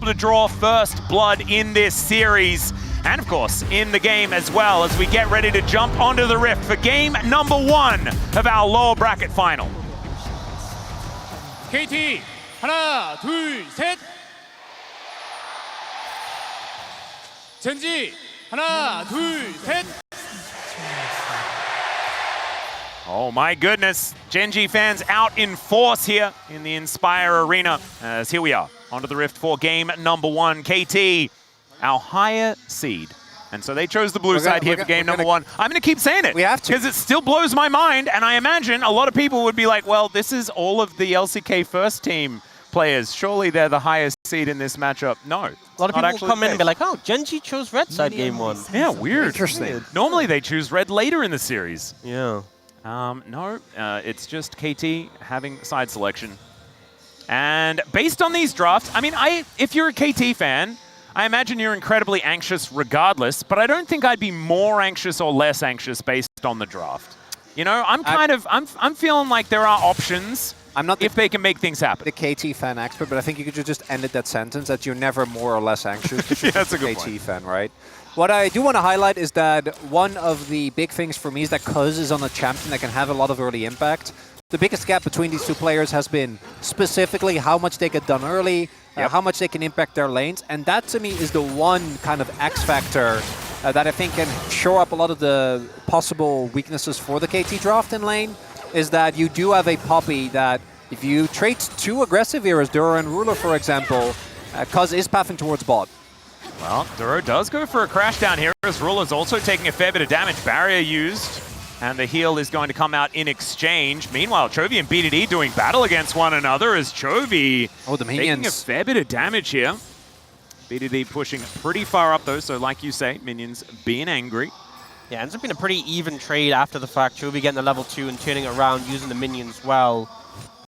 to draw first blood in this series. And of course, in the game as well, as we get ready to jump onto the Rift for game number 1 of our lower bracket final. KT 하나 둘 셋. Gen.G 하나 둘 셋. Oh my goodness, Gen.G fans out in force here in the Inspire Arena. As here we are, onto the Rift for game number 1. KT, our higher seed. And so they chose the blue side here for game number 1. I'm going to keep saying it. We have to. Because it still blows my mind, and I imagine a lot of people would be like, well, this is all of the LCK first team players. Surely they're the highest seed in this matchup. No. A lot of people will come in and be like, oh, Gen.G chose red side game 1. Yeah, weird. Interesting. Normally they choose red later in the series. Yeah. No, it's just KT having side selection. And based on these drafts, I mean, if you're a KT fan, I imagine you're incredibly anxious regardless, but I don't think I'd be more anxious or less anxious based on the draft. You know, I'm feeling like there are options if they can make things happen. The KT fan expert, but I think you could just ended that sentence that you're never more or less anxious. Yeah, that's a good KT point. fan, right? What I do want to highlight is that one of the big things for me is that Cuz is on a champion that can have a lot of early impact. The biggest gap between these two players has been specifically how much they get done early, how much they can impact their lanes, and that to me is the one kind of X factor that I think can shore up a lot of the possible weaknesses for the KT draft in lane, is that you do have a Poppy that if you trade too aggressive here as Duro and Ruler, for example, Cuz is pathing towards bot. Well, Duro does go for a crash down here as Ruler's also taking a fair bit of damage. Barrier used, and the heal is going to come out in exchange. Meanwhile, Chovy and BDD doing battle against one another as Chovy taking a fair bit of damage here. BDD pushing pretty far up though, so like you say, minions being angry. Yeah, ends up being a pretty even trade after the fact. Chovy getting the level 2 and turning it around, using the minions well.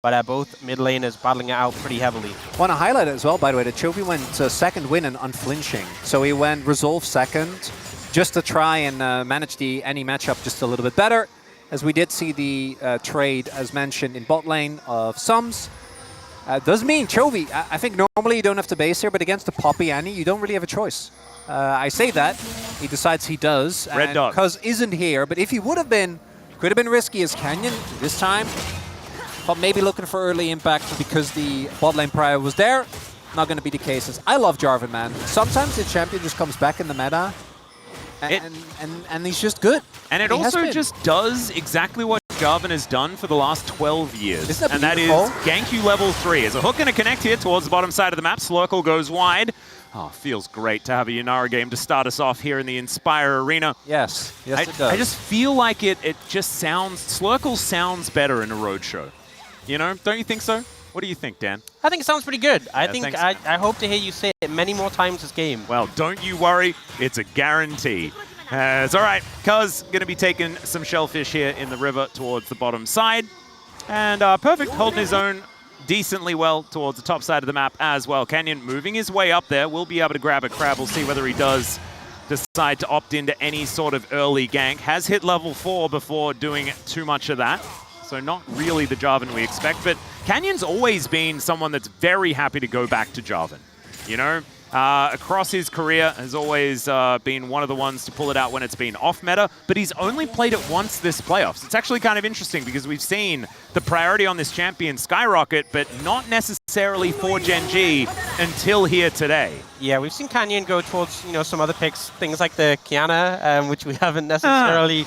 But both mid laners battling it out pretty heavily. Want to highlight it as well, by the way, that Chovy went second win and unflinching. So he went resolve second just to try and manage the any matchup just a little bit better. As we did see the trade, as mentioned, in bot lane of Sums. Does mean Chovy, I think normally you don't have to base here, but against the Poppy Annie, you don't really have a choice. I say that, he decides he does. Red dot. Cuz isn't here, but if he would have been, could have been risky as Canyon this time. But maybe looking for early impact because the bot lane prior was there. Not going to be the cases. I love Jarvan, man. Sometimes the champion just comes back in the meta, and he's just good. And it also just does exactly what Jarvan has done for the last 12 years. Isn't that and that is gank you level 3. As a hook going to connect here towards the bottom side of the map. Slurkle goes wide. Oh, feels great to have a Yunara game to start us off here in the Inspire Arena. Yes, yes it does. I just feel like it just sounds, Slurkle sounds better in a roadshow. You know, don't you think so? What do you think, Dan? I think it sounds pretty good. I hope to hear you say it many more times this game. Well, don't you worry. It's a guarantee. It's all right. Cuz going to be taking some shellfish here in the river towards the bottom side. And Perfect holding his own decently well towards the top side of the map as well. Canyon moving his way up there. We'll be able to grab a crab. We'll see whether he does decide to opt into any sort of early gank. Has hit level 4 before doing too much of that. So not really the Jarvan we expect, but Canyon's always been someone that's very happy to go back to Jarvan. You know, across his career has always been one of the ones to pull it out when it's been off meta, but he's only played it once this playoffs. It's actually kind of interesting because we've seen the priority on this champion skyrocket, but not necessarily for Gen.G until here today. Yeah, we've seen Canyon go towards, you know, some other picks, things like the Kiana, which we haven't necessarily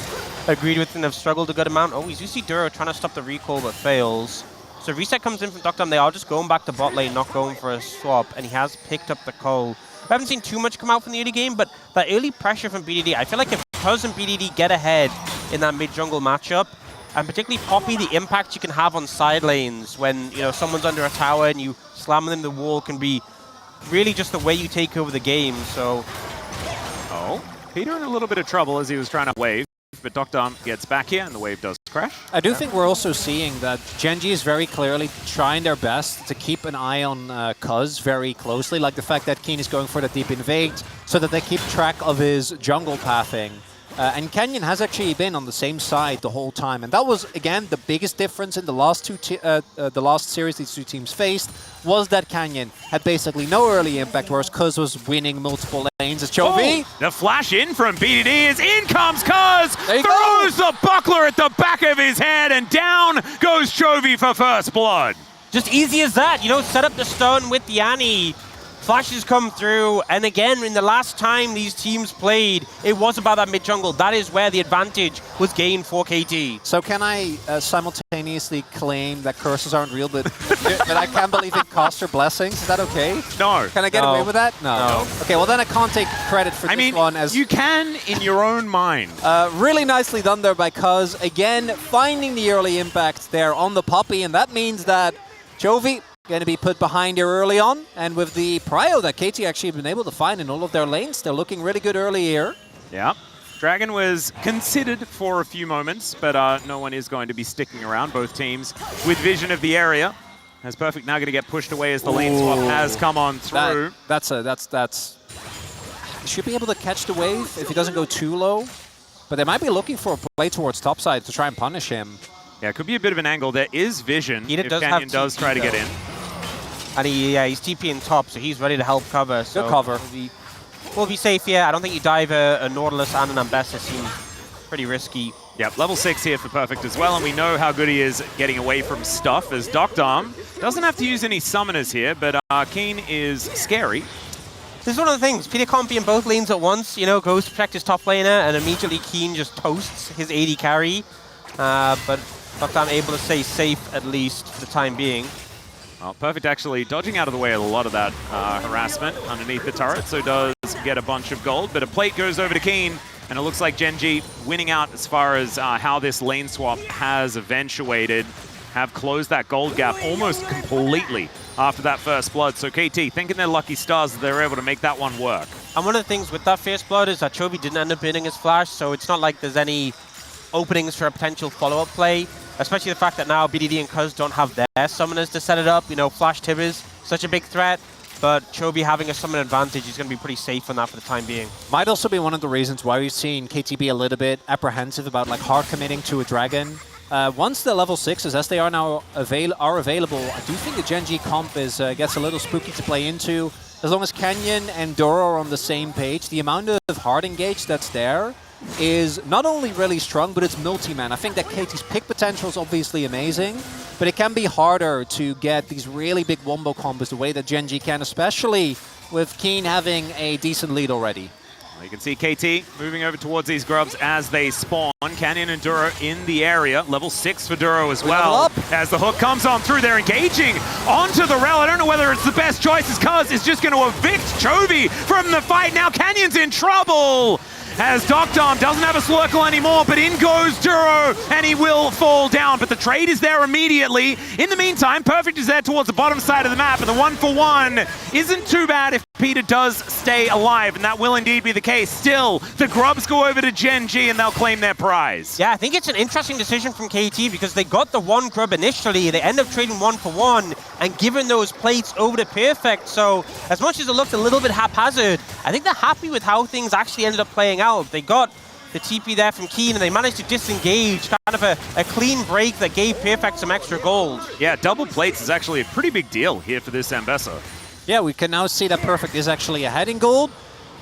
agreed with and have struggled a good amount. Oh, he's UC Duro trying to stop the recall but fails. So reset comes in from Dr. They are just going back to bot lane, not going for a swap, and he has picked up the call. We haven't seen too much come out from the early game, but that early pressure from BDD, I feel like if Cuz and BDD get ahead in that mid-jungle matchup, and particularly Poppy, the impact you can have on side lanes when, you know, someone's under a tower and you slam them in the wall can be really just the way you take over the game, so... Oh, Peter in a little bit of trouble as he was trying to wave. But Dr. gets back here and the wave does crash. I do think we're also seeing that Gen.G is very clearly trying their best to keep an eye on Cuz very closely, like the fact that Keen is going for the deep invade so that they keep track of his jungle pathing. And Canyon has actually been on the same side the whole time. And that was, again, the biggest difference in the last series these two teams faced, was that Canyon had basically no early impact, whereas Cuz was winning multiple lanes as Chovy. Oh, the flash in from BDD is in comes Cuz, There you throws the buckler at the back of his head, and down goes Chovy for first blood. Just easy as that, you know, set up the stun with the Annie. Flashes come through, and again, in the last time these teams played, it was about that mid-jungle. That is where the advantage was gained for KT. So can I simultaneously claim that curses aren't real, but I can't believe it cost her blessings? Is that okay? No. Can I get away with that? No. Okay, well then I can't take credit for this one. As you can in your own mind. Really nicely done there by Cuz. Again, finding the early impact there on the Poppy, and that means that Chovy going to be put behind here early on, and with the prio that KT actually have been able to find in all of their lanes, they're looking really good early here. Yeah. Dragon was considered for a few moments, but no one is going to be sticking around. Both teams with vision of the area. As Perfect now going to get pushed away as the lane swap has come on through. That's should be able to catch the wave if he doesn't go too low, but they might be looking for a play towards topside to try and punish him. Yeah, it could be a bit of an angle. There is vision if does Canyon have does TP try to get in. And he's TPing top, so he's ready to help cover. So Good cover. We'll be safe here. I don't think you dive a Nautilus and an Ambessa seems pretty risky. Yep, level 6 here for Perfect as well, and we know how good he is getting away from stuff, as Doctarm doesn't have to use any summoners here, but Keen is scary. This is one of the things. Peter can't be in both lanes at once, you know, goes to protect his top laner, and immediately Keen just toasts his AD carry. But Doctarm able to stay safe, at least, for the time being. Well, Perfect actually dodging out of the way a lot of that harassment underneath the turret, so does get a bunch of gold, but a plate goes over to Keen, and it looks like Gen.G winning out as far as how this lane swap has eventuated, have closed that gold gap almost completely after that first blood. So KT, thinking they're lucky stars that they're able to make that one work. And one of the things with that first blood is that Chovy didn't end up hitting his flash, so it's not like there's any openings for a potential follow-up play, especially the fact that now BDD and Cuz don't have their summoners to set it up. You know, Flash Tibbers, such a big threat, but Chovy having a summon advantage is going to be pretty safe on that for the time being. Might also be one of the reasons why we've seen KT be a little bit apprehensive about like hard committing to a dragon. Once the level 6s, as they are now available, I do think the Gen.G comp is gets a little spooky to play into. As long as Canyon and Doro are on the same page, the amount of hard engage that's there is not only really strong, but it's multi-man. I think that KT's pick potential is obviously amazing, but it can be harder to get these really big wombo combos the way that Gen.G can, especially with Keen having a decent lead already. Well, you can see KT moving over towards these grubs as they spawn. Canyon and Duro in the area. Level 6 for Duro as well. As the hook comes on through, they're engaging onto the rail. I don't know whether it's the best choice, as Cuz is just going to evict Chovy from the fight. Now Canyon's in trouble, as Doctarm doesn't have a Slurkle anymore, but in goes Duro, and he will fall down. But the trade is there immediately. In the meantime, Perfect is there towards the bottom side of the map, and the 1-for-1 isn't too bad if Peter does stay alive, and that will indeed be the case. Still, the grubs go over to Gen.G, and they'll claim their prize. Yeah, I think it's an interesting decision from KT, because they got the one grub initially. They end up trading 1-for-1 and giving those plates over to Perfect. So as much as it looked a little bit haphazard, I think they're happy with how things actually ended up playing out. They got the TP there from Keen, and they managed to disengage, kind of a clean break that gave Perfect some extra gold. Yeah, double plates is actually a pretty big deal here for this Ambessa. Yeah, we can now see that Perfect is actually ahead in gold.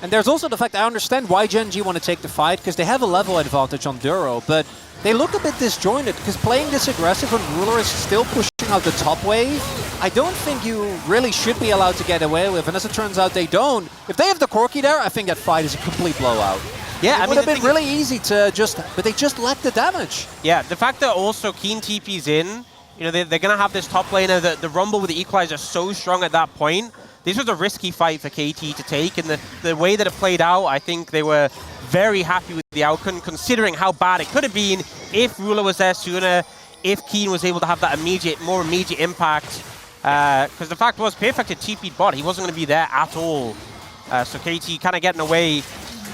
And there's also the fact I understand why Gen.G want to take the fight, because they have a level advantage on Duro, but they look a bit disjointed, because playing this aggressive when Ruler is still pushing out the top wave, I don't think you really should be allowed to get away with, and as it turns out, they don't. If they have the Corki there, I think that fight is a complete blowout. Yeah, it would have been really easy to but they just lack the damage. Yeah, the fact that also Keen TP's in, you know, they're going to have this top laner, the Rumble with the Equalizer so strong at that point. This was a risky fight for KT to take, and the way that it played out, I think they were very happy with the outcome, considering how bad it could have been if Ruler was there sooner, if Keen was able to have that more immediate impact. Because the fact was, Perfect had TP'd bot, he wasn't going to be there at all. So KT kind of getting away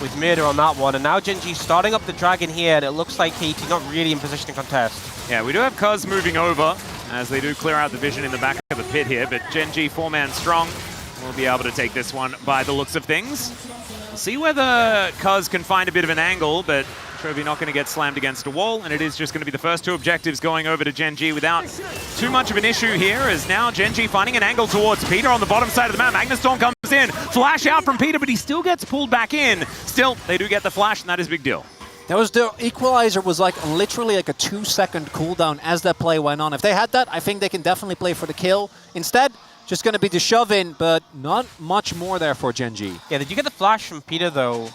with murder on that one, and now Gen.G starting up the dragon here, and it looks like KT not really in position to contest. Yeah, we do have Cuz moving over, as they do clear out the vision in the back of the pit here, but Gen.G 4-man strong will be able to take this one by the looks of things. See whether Cuz can find a bit of an angle, but Chovy not going to get slammed against a wall, and it is just going to be the first 2 objectives going over to Gen.G without too much of an issue here, as now Gen.G finding an angle towards Peter on the bottom side of the map. Magnustorm comes in, flash out from Peter, but he still gets pulled back in. Still, they do get the flash, and that is a big deal. That was the equalizer was like literally like a 2-second cooldown as that play went on. If they had that, I think they can definitely play for the kill. Instead, just going to be the shove in, but not much more there for Gen.G. Yeah, did you get the flash from Peter though?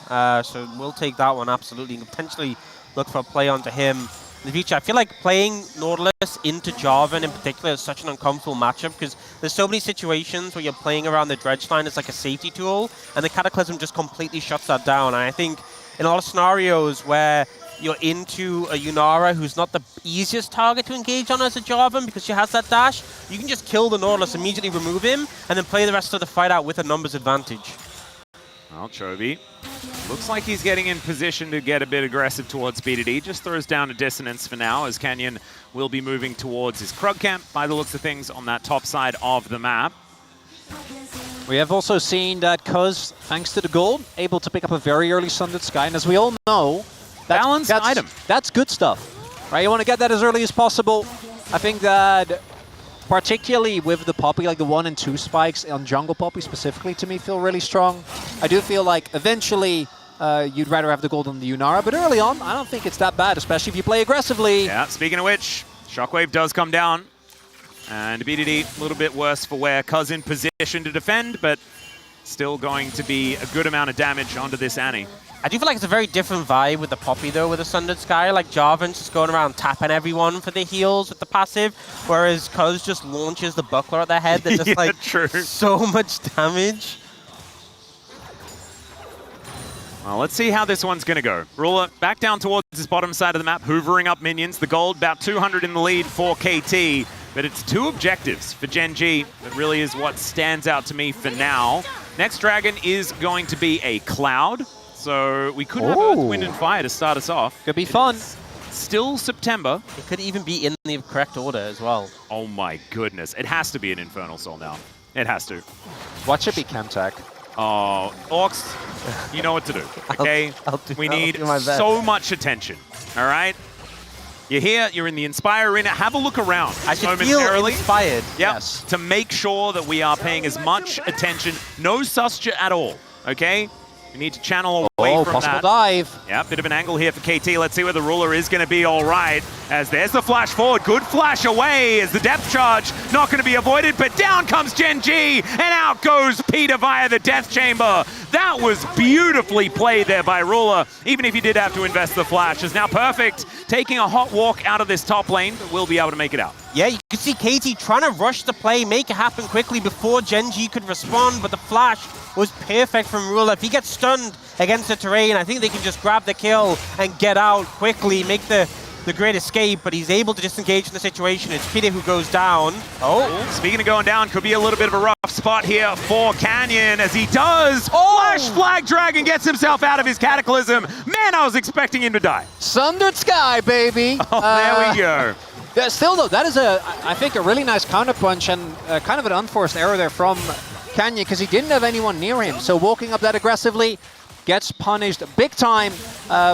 So we'll take that one absolutely, and potentially look for a play onto him in the future. I feel like playing Nautilus into Jarvan in particular is such an uncomfortable matchup because there's so many situations where you're playing around the dredge line as like a safety tool, and the Cataclysm just completely shuts that down. And I think in a lot of scenarios where you're into a Yunara who's not the easiest target to engage on as a Jarvan because she has that dash, you can just kill the Nautilus, immediately remove him, and then play the rest of the fight out with a numbers advantage. Well, Chovy looks like he's getting in position to get a bit aggressive towards BDD. Just throws down a dissonance for now, as Canyon will be moving towards his Krug camp by the looks of things on that top side of the map. We have also seen that Cuz, thanks to the gold, able to pick up a very early Sundered Sky, and as we all know, Balanced item. That's good stuff, right? You want to get that as early as possible. I think that particularly with the Poppy, like the 1 and 2 spikes on Jungle Poppy specifically, to me feel really strong. I do feel like eventually you'd rather have the gold on the Yunara, but early on, I don't think it's that bad, especially if you play aggressively. Yeah, speaking of which, Shockwave does come down. And BDD a little bit worse for wear. Cuz in position to defend, but still going to be a good amount of damage onto this Annie. I do feel like it's a very different vibe with the Poppy though, with the Sundered Sky. Like Jarvan's just going around tapping everyone for the heals with the passive, whereas Cuz just launches the buckler at their head that does Yeah, like true. so much damage. Well, let's see how this one's going to go. Ruler back down towards his bottom side of the map, hoovering up minions. The gold, about 200 in the lead for KT, but it's 2 objectives for Gen.G. That really is what stands out to me for now. Next dragon is going to be a Cloud, so we could have Earth, Wind, and Fire to start us off. Could be fun. Still September. It could even be in the correct order as well. Oh my goodness. It has to be an Infernal Soul now. It has to. Watch it be Chemtech. Oh, Orcs, you know what to do, okay? We need so much attention, all right? You're here, you're in the Inspire Arena. Have a look around I should feel inspired. Yep, Yes. to make sure that we are paying as much attention. No susture at all, okay? We need to channel away from possible that. dive. Yeah, bit of an angle here for KT. Let's see where the Ruler is going to be all right. As there's the flash forward. Good flash away as the depth charge not going to be avoided, but down comes Gen.G, and out goes Peter via the Death Chamber. That was beautifully played there by Ruler, even if he did have to invest the flash. Is now perfect, taking a hot walk out of this top lane, but will be able to make it out. Yeah, you can see KT trying to rush the play, make it happen quickly before Gen.G could respond, but the flash was perfect from Ruler. If he gets stunned against the terrain, I think they can just grab the kill and get out quickly, make the great escape, but he's able to disengage from the situation. It's Peter who goes down. Oh, speaking of going down, could be a little bit of a rough spot here for Canyon as he does. Flash Flag Dragon gets himself out of his Cataclysm. Man, I was expecting him to die. Sundered Sky, baby. Oh, there we go. Yeah, still though, that is I think a really nice counterpunch and kind of an unforced error there from Canyon because he didn't have anyone near him. So walking up that aggressively gets punished big time.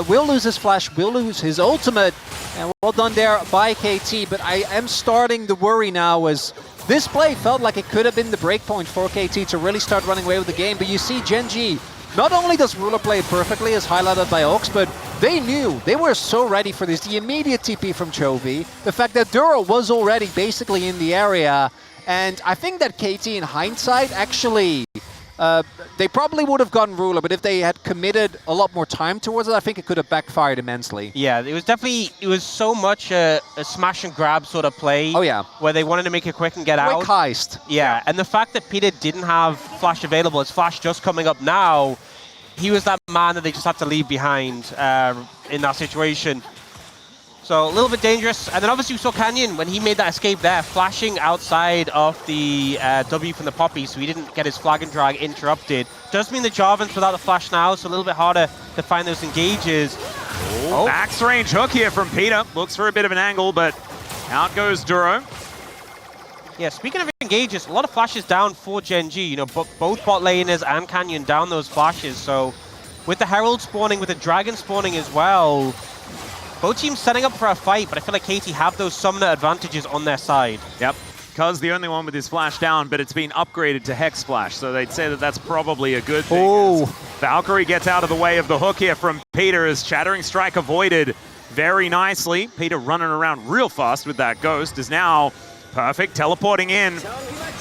Will lose his flash, will lose his ultimate. And well done there by KT, but I am starting to worry now as this play felt like it could have been the breakpoint for KT to really start running away with the game. But you see Gen.G, not only does Ruler play it perfectly as highlighted by Ox, but they knew, they were so ready for this. The immediate TP from Chovy, the fact that Duro was already basically in the area, and I think that KT in hindsight actually, they probably would have gotten Ruler, but if they had committed a lot more time towards it, I think it could have backfired immensely. Yeah, it was so much a smash and grab sort of play. Oh yeah. Where they wanted to make it quick and get out. Quick heist. Yeah, and the fact that Peter didn't have flash available, his flash just coming up now, he was that man that they just had to leave behind in that situation. So a little bit dangerous. And then obviously we saw Canyon when he made that escape there, flashing outside of the W from the Poppy, so he didn't get his flag and drag interrupted. Does mean the Jarvan's without the flash now, so a little bit harder to find those engages. Oh, max range hook here from Peter. Looks for a bit of an angle, but out goes Duro. Yeah, speaking of engages, a lot of flashes down for Gen.G. You know, both bot laners and Canyon down those flashes, so with the Herald spawning, with the Dragon spawning as well, both teams setting up for a fight, but I feel like KT have those summoner advantages on their side. Yep. Cuz the only one with his flash down, but it's been upgraded to Hex Splash, so they'd say that that's probably a good thing. Oh. Valkyrie gets out of the way of the hook here from Peter as Shattering Strike avoided very nicely. Peter running around real fast with that Ghost is now perfect, teleporting in.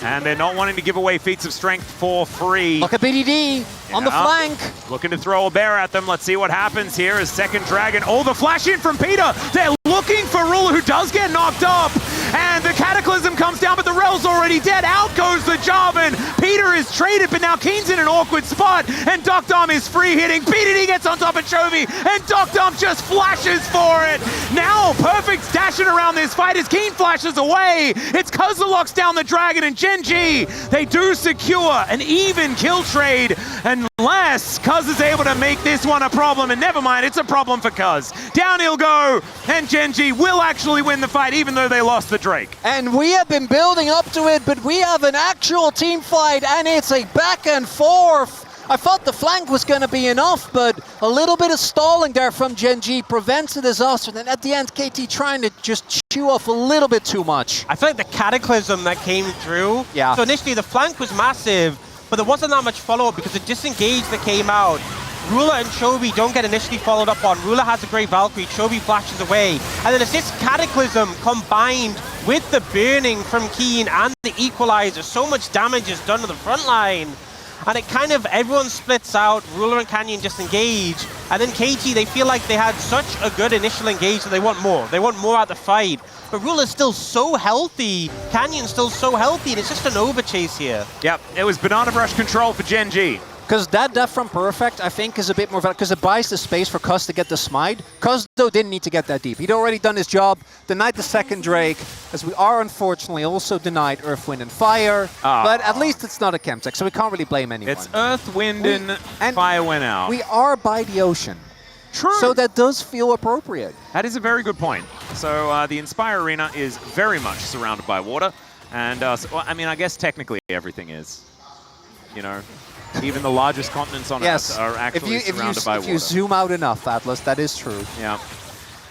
And they're not wanting to give away feats of strength for free. Look at BDD on the flank. Looking to throw a bear at them. Let's see what happens here as second Dragon. Oh, the flash in from Peter. They're looking for Ruler, who does get knocked up. And the Cataclysm comes down, but the Rel's already dead. Out goes the Jarvan. Peter is traded, but now Keen's in an awkward spot. And Docdom is free hitting. BDD gets on top of Chovy, and Docdom just flashes for it. Now, perfect dashing around this fight as Keen flashes away. It's Cuzza locks down the Dragon, and Gen.G, they do secure an even kill trade, unless Cuz is able to make this one a problem, and never mind, it's a problem for Cuz. Down he'll go, and Gen.G will actually win the fight, even though they lost the Drake. And we have been building up to it, but we have an actual team fight, and it's a back and forth. I thought the flank was going to be enough, but a little bit of stalling there from Gen.G prevents the disaster. Then at the end, KT trying to just chew off a little bit too much. I feel like the Cataclysm that came through. Yeah. So initially the flank was massive, but there wasn't that much follow-up because the disengage that came out. Ruler and Chovy don't get initially followed up on. Ruler has a great Valkyrie, Chovy flashes away. And then it's this Cataclysm combined with the burning from Keen and the equalizer. So much damage is done to the front line. And it kind of, everyone splits out, Ruler and Canyon just engage, and then KT, they feel like they had such a good initial engage that they want more. They want more out the fight. But Ruler's still so healthy, Canyon's still so healthy, and it's just an overchase here. Yep, it was Banana Brush control for Gen.G. Because that death from Perfect, I think, is a bit more valid, because it buys the space for Cuz to get the smite. Cuz, though, didn't need to get that deep. He'd already done his job, denied the second Drake, as we are unfortunately also denied Earth, Wind, and Fire. But at least it's not a Chemtech, so we can't really blame anyone. It's Earth, Wind, and Fire went out. We are by the ocean. True. So that does feel appropriate. That is a very good point. So the Inspire Arena is very much surrounded by water. And, so, well, I mean, I guess technically everything is, you know. Even the largest continents on Earth are actually surrounded by water. If you zoom out enough, Atlas, that is true. Yeah.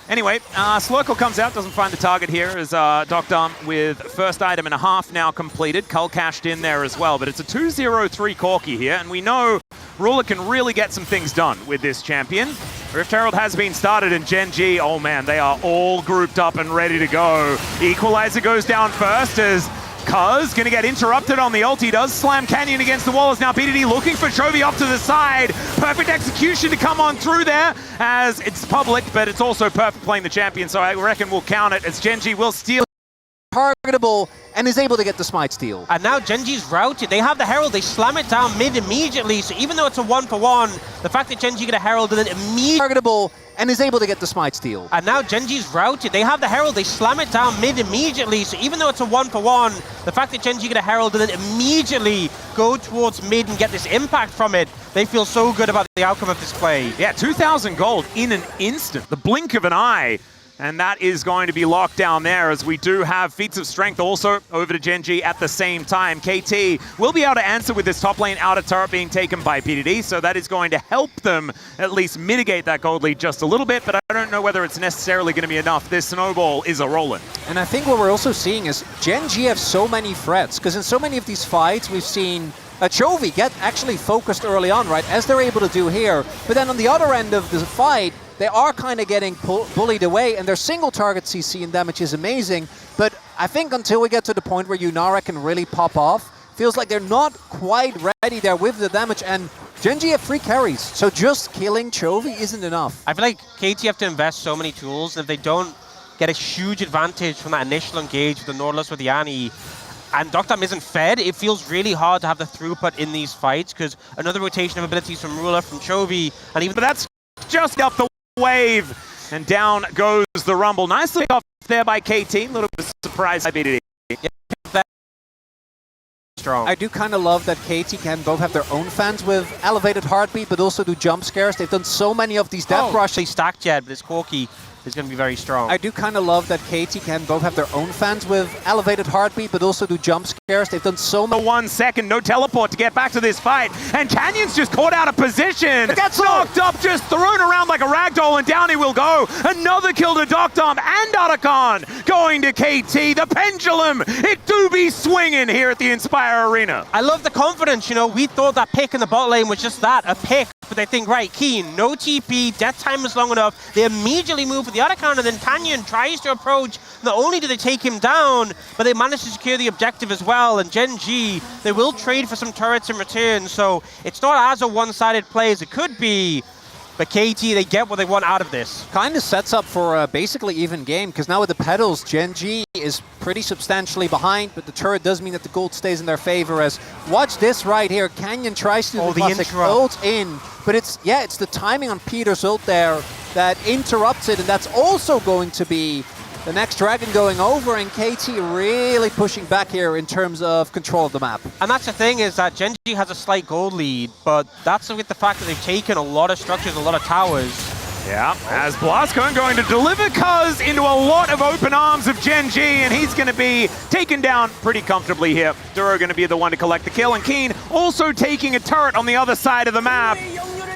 Anyway, Slurkle comes out, doesn't find the target here, as Docdom with first item and a half now completed. Cull cashed in there as well, but it's a 2-0-3 Corki here, and we know Ruler can really get some things done with this champion. Rift Herald has been started, and Gen.G, oh man, they are all grouped up and ready to go. Equalizer goes down first as Cuz gonna get interrupted on the ult. He does slam Canyon against the wall as now BDD looking for Chovy off to the side. Perfect execution to come on through there as it's public, but it's also perfect playing the champion, so I reckon we'll count it as Gen.G will steal. Targetable and is able to get the smite steal. And now Gen.G's routed. They have the Herald, they slam it down mid immediately, so even though it's a 1-for-1, the fact that Gen.G get a Herald and then immediately targetable and is able to get the smite steal. And now Gen.G's routed. They have the Herald, they slam it down mid immediately, so even though it's a 1-for-1, the fact that Gen.G get a Herald and then immediately go towards mid and get this impact from it, they feel so good about the outcome of this play. Yeah, 2,000 gold in an instant, the blink of an eye. And that is going to be locked down there, as we do have feats of strength also over to Gen.G at the same time. KT will be able to answer with this top lane outer turret being taken by PDD, so that is going to help them at least mitigate that gold lead just a little bit, but I don't know whether it's necessarily going to be enough. This snowball is a rolling. And I think what we're also seeing is Gen.G have so many threats, because in so many of these fights we've seen Chovy get actually focused early on, right, as they're able to do here, but then on the other end of the fight, they are kind of getting bullied away, and their single target CC and damage is amazing, but I think until we get to the point where Yunara can really pop off, feels like they're not quite ready there with the damage, and Gen.G have 3 carries, so just killing Chovy isn't enough. I feel like KT have to invest so many tools, and if they don't get a huge advantage from that initial engage with the Nautilus with the Annie, and Docdom isn't fed, it feels really hard to have the throughput in these fights, because another rotation of abilities from Ruler, from Chovy, and even... But that's just up the wave, and down goes the Rumble. Nicely off there by KT, a little bit surprised by BDD. Yeah, strong. I do kind of love that KT can both have their own fans with elevated heartbeat, but also do jump scares. They've done so many of these death rushes. They stacked Jed, but it's Corki. is going to be very strong. I do kind of love that KT can both have their own fans with elevated heartbeat, but also do jump scares. They've done so much. 1 second, no teleport to get back to this fight. And Canyon's just caught out of position. Knocked up, just thrown around like a ragdoll, and down he will go. Another kill to Doctom and Otacon going to KT. The pendulum, it do be swinging here at the Inspire Arena. I love the confidence, you know, we thought that pick in the bot lane was just that, a pick, but they think, right, Keen, no TP, death time is long enough, they immediately move for the Otacon, and then Canyon tries to approach. Not only do they take him down, but they manage to secure the objective as well, and Gen.G, they will trade for some turrets in return, so it's not as a one-sided play as it could be, but KT, they get what they want out of this. Kind of sets up for a basically even game, because now with the pedals, Gen.G is pretty substantially behind, but the turret does mean that the gold stays in their favor. As watch this right here, Canyon tries to do the classic ult in, but it's the timing on Peter's ult there that interrupts it, and that's also going to be the next dragon going over, and KT really pushing back here in terms of control of the map. And that's the thing, is that Gen.G has a slight gold lead, but that's with the fact that they've taken a lot of structures, a lot of towers. Yeah, as Blascone going to deliver Cuz into a lot of open arms of Gen.G, and he's going to be taken down pretty comfortably here. Duro going to be the one to collect the kill, and Keen also taking a turret on the other side of the map.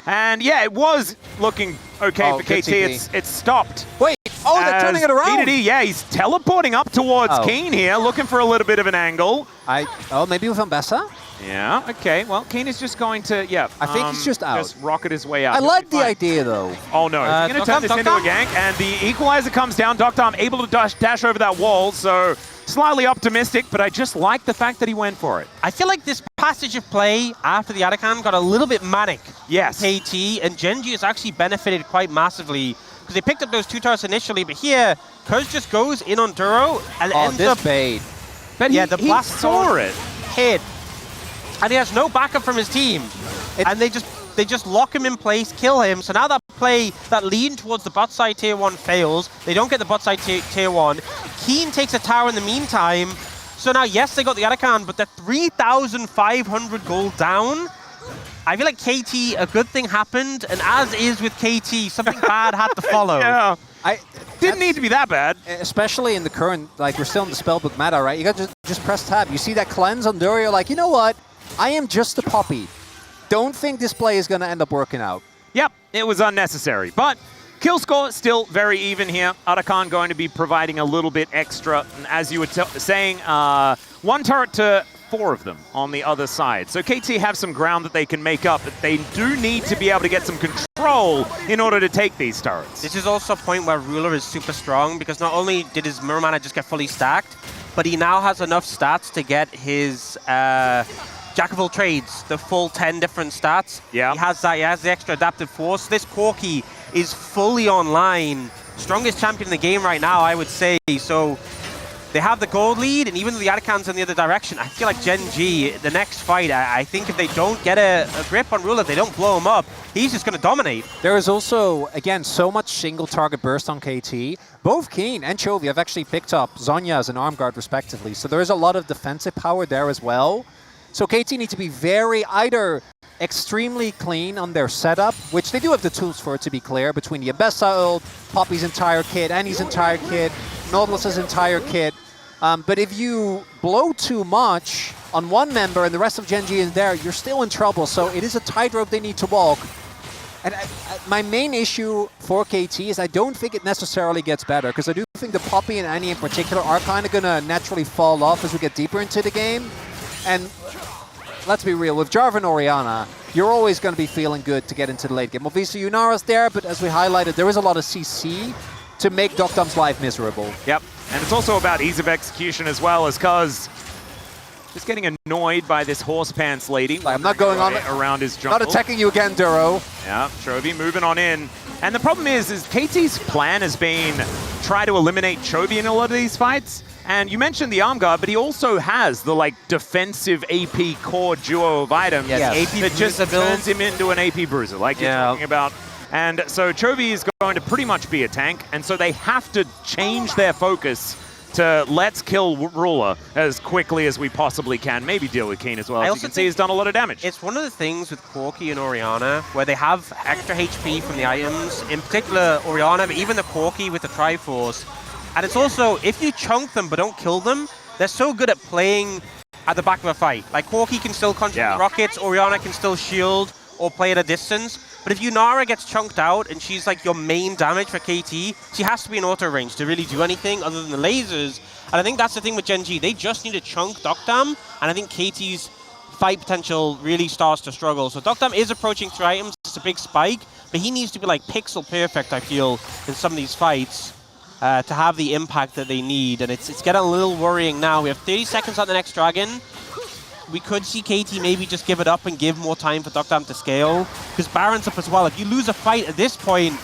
And yeah, it was looking okay for KT. It's stopped. Wait, oh, they're turning it around. DDD, yeah, he's teleporting up towards Keen here, looking for a little bit of an angle. Maybe with Ambessa? Yeah, okay. Well, Keen is just going to, I think he's just out. Just rocket his way out. I like the idea, though. Oh, no. He's going to turn this into a gank, and the equalizer comes down. Doctom able to dash over that wall, so slightly optimistic, but I just like the fact that he went for it. I feel like this passage of play after the Otacon got a little bit manic. Yes. KT, and Gen.G has actually benefited quite massively, because they picked up those 2 turrets initially, but here, Cuz just goes in on Duro, and ends up... bait. But yeah, the blast saw it. Hit. And he has no backup from his team. And they just lock him in place, kill him. So now that play, that lead towards the bot side tier 1 fails. They don't get the bot side tier 1. Keen takes a tower in the meantime. So now, yes, they got the Otacon, but they're 3,500 gold down. I feel like KT, a good thing happened, and as is with KT, something bad had to follow. Yeah. Didn't need to be that bad. Especially in the current, like, we're still in the spellbook meta, right? You got to just press tab. You see that cleanse on Duro, you're like, you know what? I am just a puppy. Don't think this play is going to end up working out. Yep, it was unnecessary. But kill score still very even here. Otacon going to be providing a little bit extra. And as you were saying, 1 turret to 4 of them on the other side. So KT have some ground that they can make up, but they do need to be able to get some control in order to take these turrets. This is also a point where Ruler is super strong, because not only did his mirror mana just get fully stacked, but he now has enough stats to get his Jack of all trades, the full 10 different stats. Yeah. He has that, he has the extra adaptive force. This Corki is fully online. Strongest champion in the game right now, I would say. So they have the gold lead, and even though the Otacon's in the other direction, I feel like Gen.G, the next fight, I think if they don't get a grip on Ruler, if they don't blow him up, he's just going to dominate. There is also, again, so much single target burst on KT. Both Keen and Chovy have actually picked up Zhonya as an arm guard respectively, so there is a lot of defensive power there as well. So KT need to be either extremely clean on their setup, which they do have the tools for it, to be clear, between the Ambessa ult, Poppy's entire kit, Annie's entire kit, Nautilus's entire kit. But if you blow too much on one member and the rest of Gen.G is there, you're still in trouble. So it is a tightrope they need to walk. And my main issue for KT is I don't think it necessarily gets better, because I do think the Poppy and Annie in particular are kind of going to naturally fall off as we get deeper into the game. And let's be real, with Jarvan Orianna, you're always going to be feeling good to get into the late game. Obviously, Yunara's there, but as we highlighted, there is a lot of CC to make Doctom's life miserable. Yep, and it's also about ease of execution as well, as Cuz just getting annoyed by this horse pants lady. Like, I'm not going on around his jungle. Not attacking you again, Duro. Yeah, Chovy moving on in. And the problem is KT's plan has been try to eliminate Chovy in a lot of these fights. And you mentioned the arm guard, but he also has the defensive AP core duo of items. Yes. AP that just turns him into an AP bruiser, like you're talking about. And so Chovy is going to pretty much be a tank, and so they have to change their focus to let's kill Ruler as quickly as we possibly can. Maybe deal with Keen as well. As you can see, he's done a lot of damage. It's one of the things with Corki and Orianna where they have extra HP from the items, in particular Orianna, but even the Corki with the Triforce. And it's also, if you chunk them but don't kill them, they're so good at playing at the back of a fight. Like Corki can still contribute rockets, Orianna can still shield or play at a distance. But if Yunara gets chunked out and she's like your main damage for KT, she has to be in auto range to really do anything other than the lasers. And I think that's the thing with Gen.G. They just need to chunk Dokdam, and I think KT's fight potential really starts to struggle. So Dokdam is approaching 3 items. It's a big spike, but he needs to be like pixel perfect, I feel, in some of these fights to have the impact that they need. And it's getting a little worrying now. We have 30 seconds on the next dragon. We could see KT maybe just give it up and give more time for Dokdam to scale, because Baron's up as well. If you lose a fight at this point,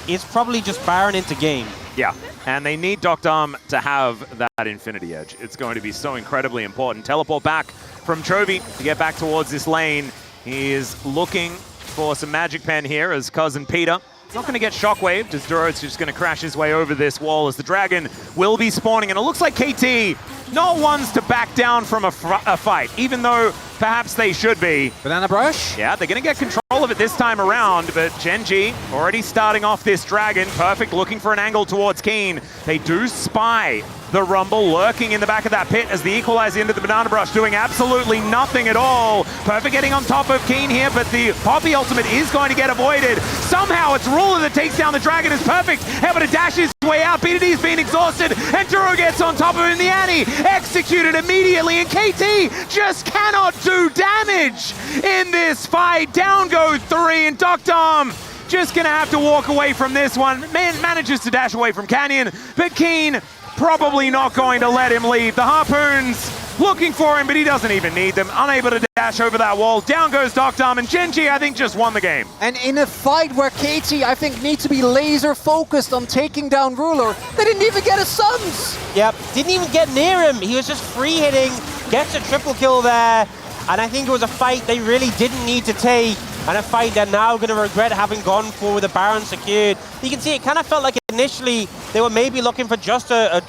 it's probably just Baron into game. Yeah, and they need Dokdam to have that Infinity Edge. It's going to be so incredibly important. Teleport back from Chovy to get back towards this lane. He is looking for some Magic Pen here as cousin Peter. Not going to get shockwaved as Duro's just going to crash his way over this wall as the dragon will be spawning. And it looks like KT not ones to back down from a fight, even though perhaps they should be. Banana Brush? Yeah, they're going to get control of it this time around, but Gen.G already starting off this dragon. Perfect, looking for an angle towards Keen. They do spy the Rumble lurking in the back of that pit as the equalizer into the Banana Brush, doing absolutely nothing at all. Perfect getting on top of Keen here, but the Poppy ultimate is going to get avoided. Somehow it's Ruler that takes down the dragon as Perfect, able to dash his way out. BDD's been exhausted, and Duro gets on top of him in the Annie. Executed immediately, and KT just cannot do damage in this fight. Down go 3, and Dokdam just gonna have to walk away from this one. Manages to dash away from Canyon, but Keen probably not going to let him leave. The Harpoons looking for him, but he doesn't even need them. Unable to dash over that wall. Down goes Dokdam, and Gen.G, I think, just won the game. And in a fight where KT, I think, needs to be laser focused on taking down Ruler, they didn't even get a Suns. Yep, didn't even get near him. He was just free hitting, gets a triple kill there. And I think it was a fight they really didn't need to take, and a fight they're now going to regret having gone for with the Baron secured. You can see it kind of felt like initially they were maybe looking for just a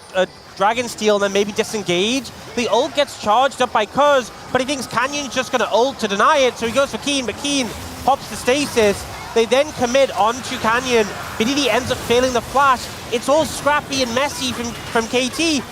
Dragon Steal and then maybe disengage. The ult gets charged up by Cuz, but he thinks Canyon's just going to ult to deny it, so he goes for Keen, but Keen pops the stasis. They then commit onto Canyon. BDD ends up failing the flash. It's all scrappy and messy from KT.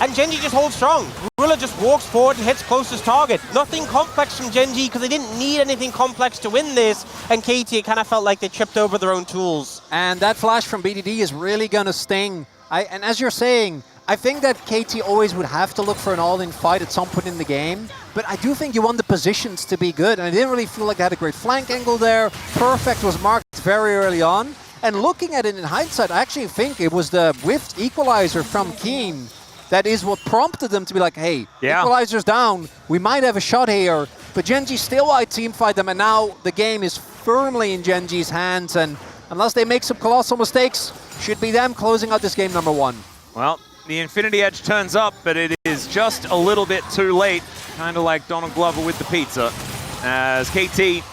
And Gen.G just holds strong. Ruler just walks forward and hits closest target. Nothing complex from Gen.G because they didn't need anything complex to win this. And KT, it kind of felt like they tripped over their own tools. And that flash from BDD is really going to sting. And as you're saying, I think that KT always would have to look for an all-in fight at some point in the game. But I do think you want the positions to be good. And I didn't really feel like they had a great flank angle there. Perfect was marked very early on. And looking at it in hindsight, I actually think it was the whiffed equalizer from Keen that is what prompted them to be like, hey, equalizer's down, we might have a shot here. But Gen.G still out-teamfight them, and now the game is firmly in Gen.G's hands, and unless they make some colossal mistakes, should be them closing out this game number 1. Well, the Infinity Edge turns up, but it is just a little bit too late, kind of like Donald Glover with the pizza, as KT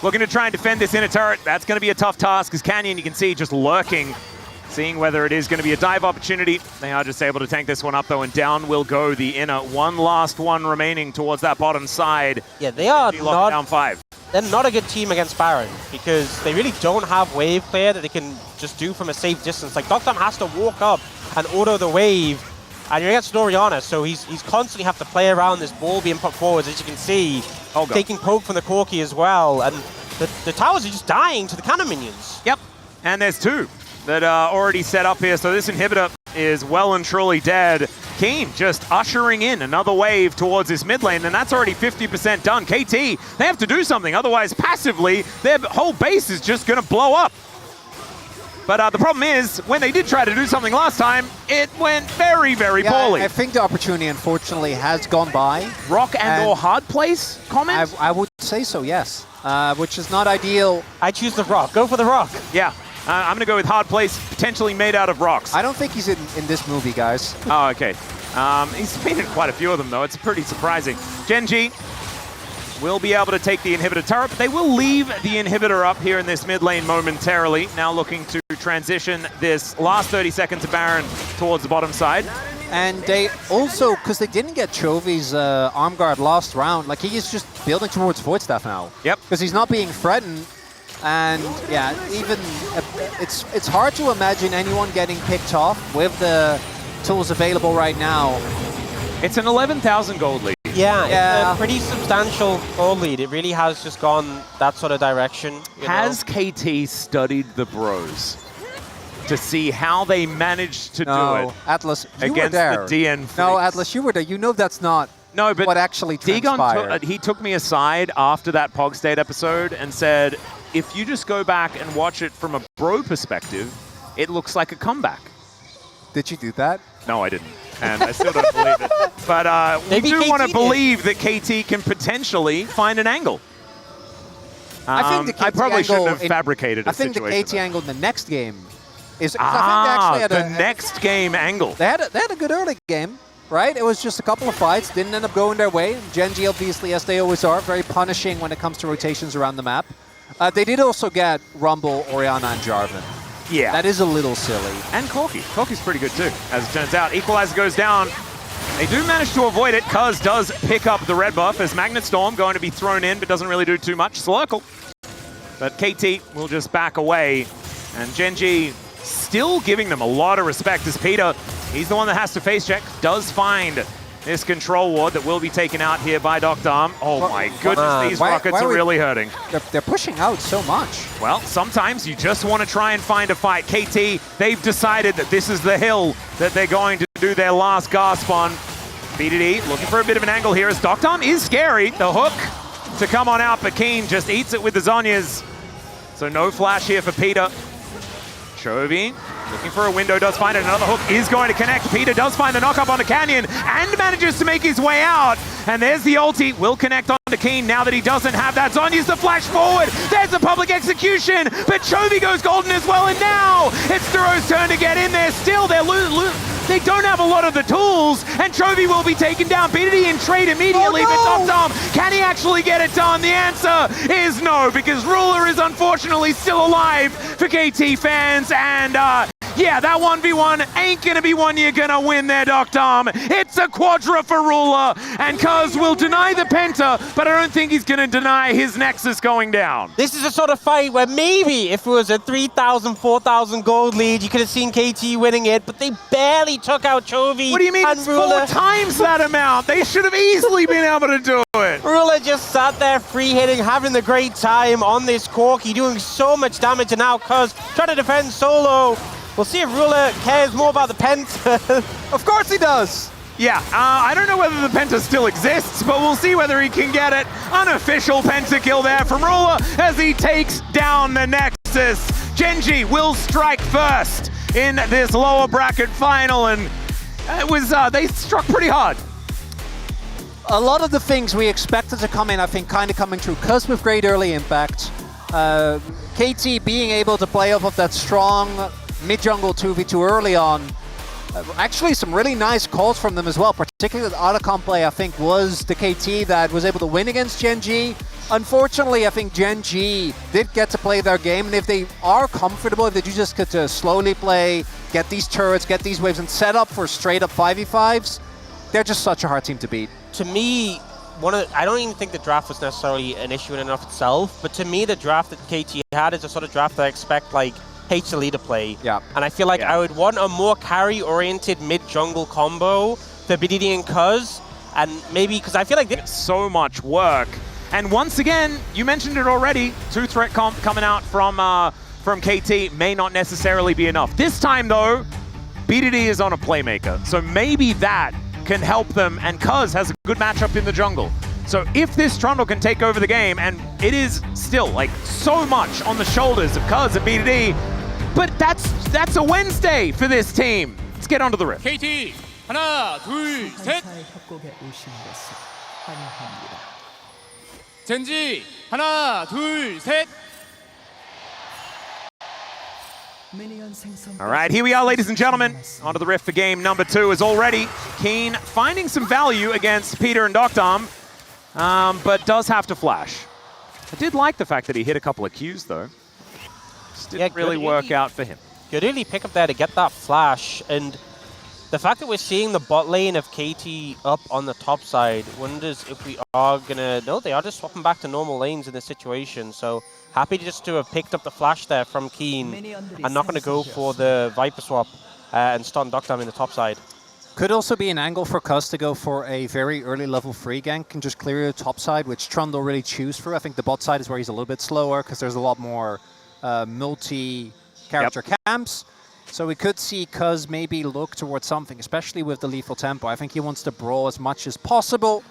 looking to try and defend this inner turret. That's going to be a tough task, as Canyon, you can see, just lurking, seeing whether it is going to be a dive opportunity. They are just able to tank this one up, though, and down will go the inner. One last one remaining towards that bottom side. Yeah, they are not down 5. They're not a good team against Baron because they really don't have wave clear that they can just do from a safe distance. Like, Dokdam has to walk up and auto the wave, and you're against Orianna, so he's constantly have to play around this ball being put forwards, as you can see, taking poke from the Corki as well. And the towers are just dying to the cannon minions. Yep, and there's 2 that are already set up here, so this inhibitor is well and truly dead. Keen just ushering in another wave towards this mid lane, and that's already 50% done. KT, they have to do something, otherwise passively, their whole base is just going to blow up. But the problem is, when they did try to do something last time, it went very, very poorly. I think the opportunity, unfortunately, has gone by. Rock and or hard place comment? I would say so, yes. Which is not ideal. I choose the rock. Go for the rock. Yeah. I'm going to go with hard place, potentially made out of rocks. I don't think he's in this movie, guys. Oh, okay. He's been in quite a few of them, though. It's pretty surprising. Gen.G will be able to take the inhibitor turret, but they will leave the inhibitor up here in this mid lane momentarily. Now looking to transition this last 30 seconds of Baron towards the bottom side. And they also, because they didn't get Chovy's arm guard last round, like he is just building towards Void Staff now. Yep. Because he's not being threatened. And yeah, even it's hard to imagine anyone getting picked off with the tools available right now. It's an 11,000 gold lead. Yeah, it's a pretty substantial gold lead. It really has just gone that sort of direction. Has KT studied the bros to see how they managed to do it Atlas, you against were there. the DN freaks? No, Atlas, you were there. You know that's not but what actually transpired. he took me aside after that Pog State episode and said, if you just go back and watch it from a bro perspective, it looks like a comeback. Did you do that? No, I didn't. And I still don't believe it. But we do want to believe that KT can potentially find an angle. I think the KT I probably shouldn't have angle fabricated a situation. I think the KT angle in the next game is... Ah, I think they actually had the next game angle. They had a good early game, right? It was just a couple of fights, didn't end up going their way. Gen.G obviously, as they always are, very punishing when it comes to rotations around the map. They did also get Rumble, Orianna, and Jarvan. Yeah. That is a little silly. And Corki. Corki's pretty good too, as it turns out. Equalizer goes down. They do manage to avoid it. Cuz does pick up the red buff as Magnet Storm going to be thrown in, but doesn't really do too much. Slurkle. But KT will just back away. And Gen.G still giving them a lot of respect as Peter, he's the one that has to face check, does find this control ward that will be taken out here by Dr. Arm. Oh my goodness, these rockets are really hurting. They're pushing out so much. Well, sometimes you just want to try and find a fight. KT, they've decided that this is the hill that they're going to do their last gasp on. BDD looking for a bit of an angle here as Dr. Arm is scary. The hook to come on out, but Keen just eats it with the Zhonya's. So no flash here for Peter. Chovy looking for a window, does find it. Another hook is going to connect. Peter does find the knock-up onto Canyon and manages to make his way out. And there's the ulti. Will connect onto Keen now that he doesn't have that. Zhonya's the flash forward. There's the public execution. But Chovy goes golden as well. And now it's Thuro's turn to get in there. Still, they don't have a lot of the tools. And Chovy will be taken down. BDD in trade immediately. But Dom, can he actually get it done? The answer is no, because Ruler is unfortunately still alive for KT fans. And yeah, that 1v1 ain't gonna be one you're gonna win there, Dom. It's a quadra for Ruler, and Cuz will deny the Penta, but I don't think he's gonna deny his Nexus going down. This is a sort of fight where maybe if it was a 3,000, 4,000 gold lead, you could have seen KT winning it, but they barely took out Chovy. What do you mean? It's Ruler. 4 times that amount. They should have easily been able to do it. Ruler just sat there free hitting, having the great time on this Corki, doing so much damage, and now Cuz trying to defend solo. We'll see if Ruler cares more about the Penta. Of course he does! Yeah, I don't know whether the Penta still exists, but we'll see whether he can get it. Unofficial Penta kill there from Ruler as he takes down the Nexus. Gen.G will strike first in this lower bracket final, and it was they struck pretty hard. A lot of the things we expected to come in, I think, kind of coming true. Cuz with great early impact. KT being able to play off of that strong mid-jungle 2v2 early on. Actually, some really nice calls from them as well, particularly the Otacon play, I think, was the KT that was able to win against Gen.G. Unfortunately, I think Gen.G did get to play their game, and if they are comfortable, if they do just get to slowly play, get these turrets, get these waves, and set up for straight-up 5v5s, they're just such a hard team to beat. To me, I don't even think the draft was necessarily an issue in and of itself, but to me, the draft that KT had is a sort of draft that I expect, like, HLE to play. Yeah. And I feel like I would want a more carry-oriented mid-jungle combo for BDD and Cuz, and maybe, because I feel like so much work. And once again, you mentioned it already, 2-threat comp coming out from KT may not necessarily be enough. This time, though, BDD is on a playmaker, so maybe that can help them, and Cuz has a good matchup in the jungle. So if this Trundle can take over the game, and it is still like so much on the shoulders of Cuz and BDD, but that's a Wednesday for this team. Let's get onto the riff. KT 하나 둘 셋. 젠지 하나 둘 셋. All right, here we are, ladies and gentlemen. Onto the riff for game number 2 is already Keen finding some value against Peter and Doctom, but does have to flash. I did like the fact that he hit a couple of Qs, though. Just didn't really work out for him. Good early pick up there to get that flash, and The fact that we're seeing the bot lane of KT up on the top side wonders if we are gonna... No, they are just swapping back to normal lanes in this situation. So happy just to have picked up the flash there from Keen and not gonna go for the Viper swap and stun Doctam in the top side. Could also be an angle for Cuz to go for a very early level free gank and just clear the top side, which Tron don't really choose for. I think the bot side is where he's a little bit slower because there's a lot more multi-character camps. So we could see Cuz maybe look towards something, especially with the lethal tempo. I think he wants to brawl as much as possible,